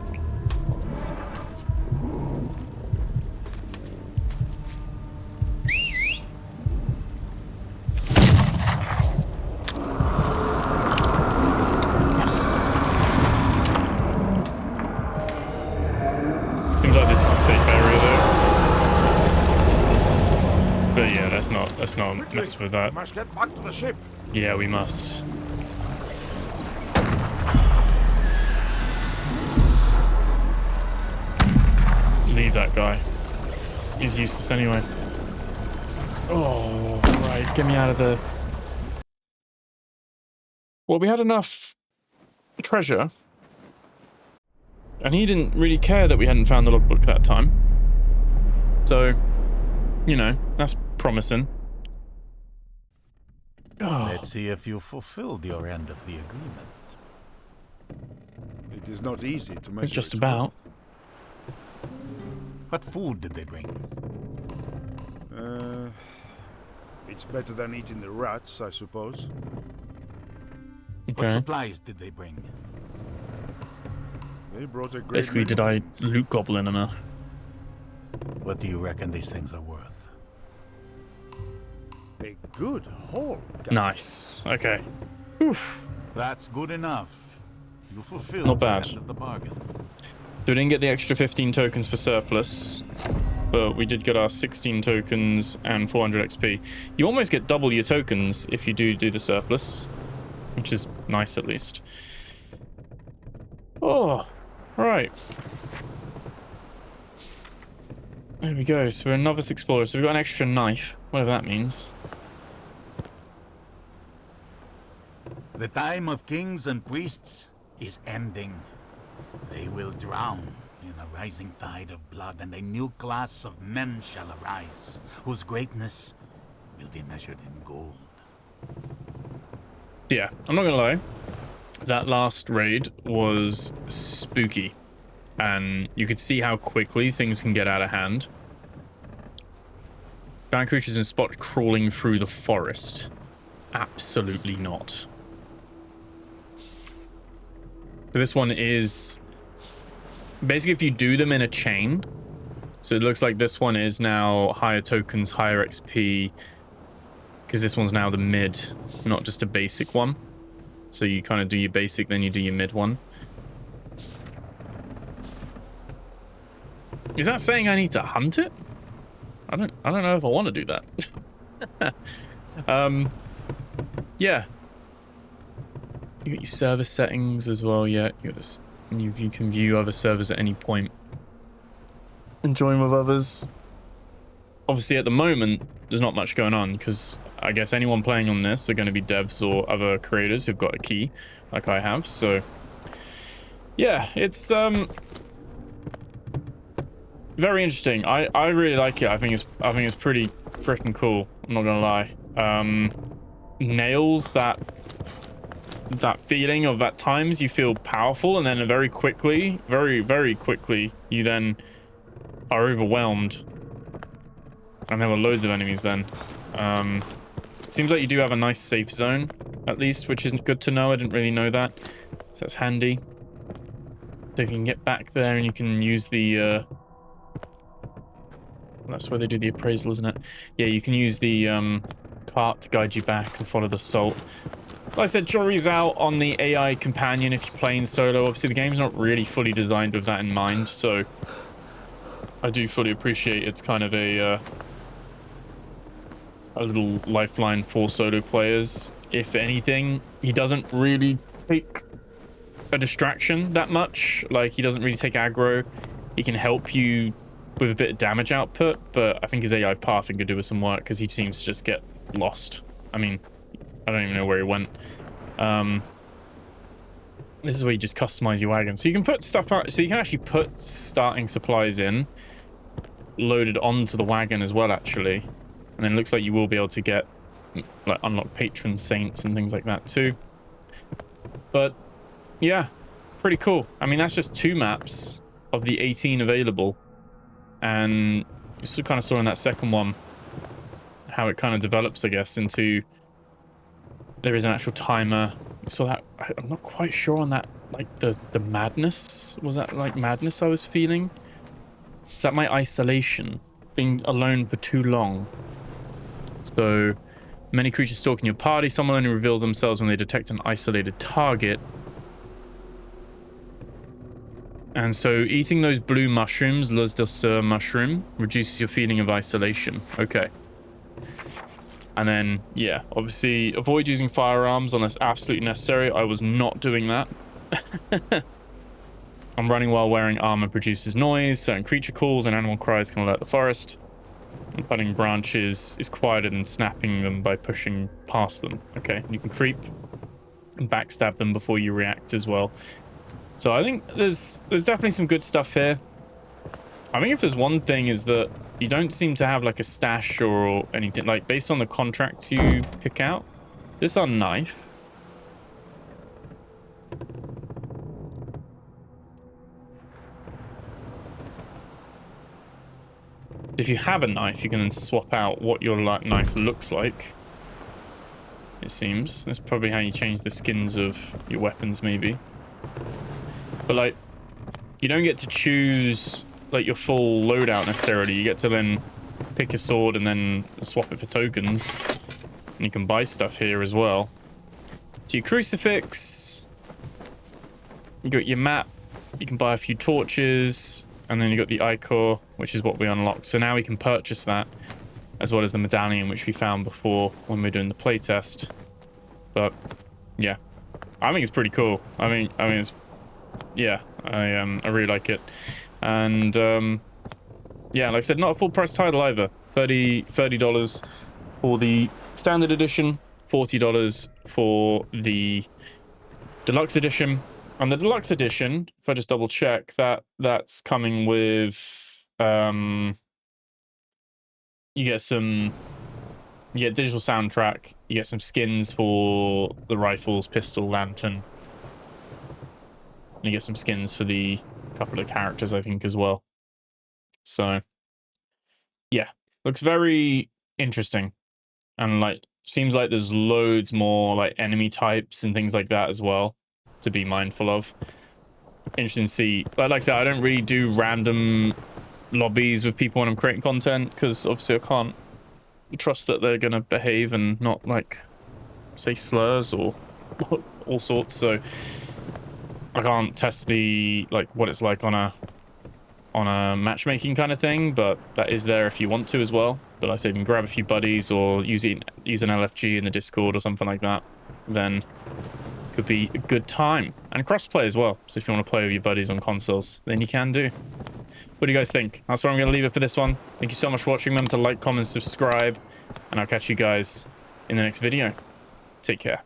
Seems like this is a safe area though. But yeah, let's not mess with that. We must get back to the ship. Yeah, we must. Leave that guy. He's useless anyway. Oh, right, get me out of the... Well, we had enough treasure. And he didn't really care that we hadn't found the logbook that time. So, you know, that's promising. Oh. Let's see if you fulfilled your end of the agreement. It is not easy to measure. Just its about. worth. What food did they bring? It's better than eating the rats, I suppose. What Okay. supplies did they bring? They brought a great Basically, many did I things. loot goblin enough? What do you reckon these things are worth? A good haul. Nice. Okay. Oof. That's good enough. You fulfilled Not your bad. end of the bargain. So we didn't get the extra 15 tokens for surplus, but we did get our 16 tokens and 400 XP. You almost get double your tokens if you do the surplus, which is nice at least. Oh, right. There we go. So we're a novice explorer. So we've got an extra knife, whatever that means. The time of kings and priests is ending. They will drown in a rising tide of blood, and a new class of men shall arise, whose greatness will be measured in gold. Yeah, I'm not gonna lie. That last raid was spooky, and you could see how quickly things can get out of hand. Giant creatures in spot crawling through the forest. Absolutely not. So this one is basically if you do them in a chain. So it looks like this one is now higher tokens, higher XP, because this one's now the mid, not just a basic one. So you kind of do your basic, then you do your mid one. Is that saying I need to hunt it? I don't know if I want to do that. Yeah. You got your server settings as well, yeah. You got this, and you can view other servers at any point and join with others. Obviously, at the moment, there's not much going on because I guess anyone playing on this are going to be devs or other creators who've got a key, like I have. So, yeah, it's very interesting. I really like it. I think it's pretty freaking cool. I'm not gonna lie. Nails that feeling of at times you feel powerful, and then very quickly, very quickly, you then are overwhelmed. And there were loads of enemies then. Seems like you do have a nice safe zone, at least, which is good to know. I didn't really know that, so that's handy. So if you can get back there and you can use the that's where they do the appraisal, isn't it? Yeah, you can use the cart to guide you back and follow the salt. Like I said, jury's out on the AI companion if you're playing solo. Obviously, the game's not really fully designed with that in mind, so I do fully appreciate it's kind of a little lifeline for solo players. If anything, he doesn't really take a distraction that much. Like, he doesn't really take aggro. He can help you with a bit of damage output, but I think his AI pathing could do with some work because he seems to just get lost. I mean, I don't even know where he went. This is where you just customize your wagon. So you can put stuff out, so you can actually put starting supplies in, loaded onto the wagon as well, actually. And then it looks like you will be able to get, like, unlock patron saints and things like that too. But yeah, pretty cool. I mean, that's just 2 maps of the 18 available. And you sort of kind of saw in that second one how it kind of develops, I guess, into there is an actual timer. So that I'm not quite sure on that, like the madness. Was that like madness I was feeling? Is that my isolation? Being alone for too long. So many creatures stalking your party. Some will only reveal themselves when they detect an isolated target. And so eating those blue mushrooms, Luz del Sur mushroom, reduces your feeling of isolation. Okay. And then, yeah, obviously avoid using firearms unless absolutely necessary. I was not doing that. I'm running while wearing armor produces noise. Certain creature calls and animal cries can alert the forest. And cutting branches is quieter than snapping them by pushing past them. Okay, you can creep and backstab them before you react as well. So I think there's definitely some good stuff here. I think if there's one thing is that you don't seem to have like a stash or anything, like based on the contracts you pick out. Is this our knife? If you have a knife, you can then swap out what your knife looks like. It seems. That's probably how you change the skins of your weapons, maybe. But like, you don't get to choose like your full loadout necessarily. You get to then pick a sword and then swap it for tokens. And you can buy stuff here as well. So your crucifix, you got your map, you can buy a few torches, and then you got the ichor, which is what we unlocked. So now we can purchase that, as well as the medallion, which we found before when we were doing the playtest. But yeah, I think it's pretty cool. I mean, it's, yeah, I really like it. And yeah, like I said, not a full price title either. $30 for the standard edition, $40 for the deluxe edition. And the deluxe edition, if I just double check, that's coming with you get digital soundtrack, you get some skins for the rifles, pistol, lantern. And you get some skins for the couple of characters, I think, as well. So yeah, looks very interesting. And like seems like there's loads more like enemy types and things like that as well to be mindful of. Interesting to see. But like I said, I don't really do random lobbies with people when I'm creating content, because obviously I can't trust that they're gonna behave and not like say slurs or all sorts. So I can't test the like what it's like on a matchmaking kind of thing, but that is there if you want to as well. But I say you can grab a few buddies or use an LFG in the Discord or something like that, then could be a good time. And crossplay as well, so if you want to play with your buddies on consoles, then you can do. What do you guys think? That's where I'm going to leave it for this one. Thank you so much for watching. Remember to like, comment, subscribe, and I'll catch you guys in the next video. Take care.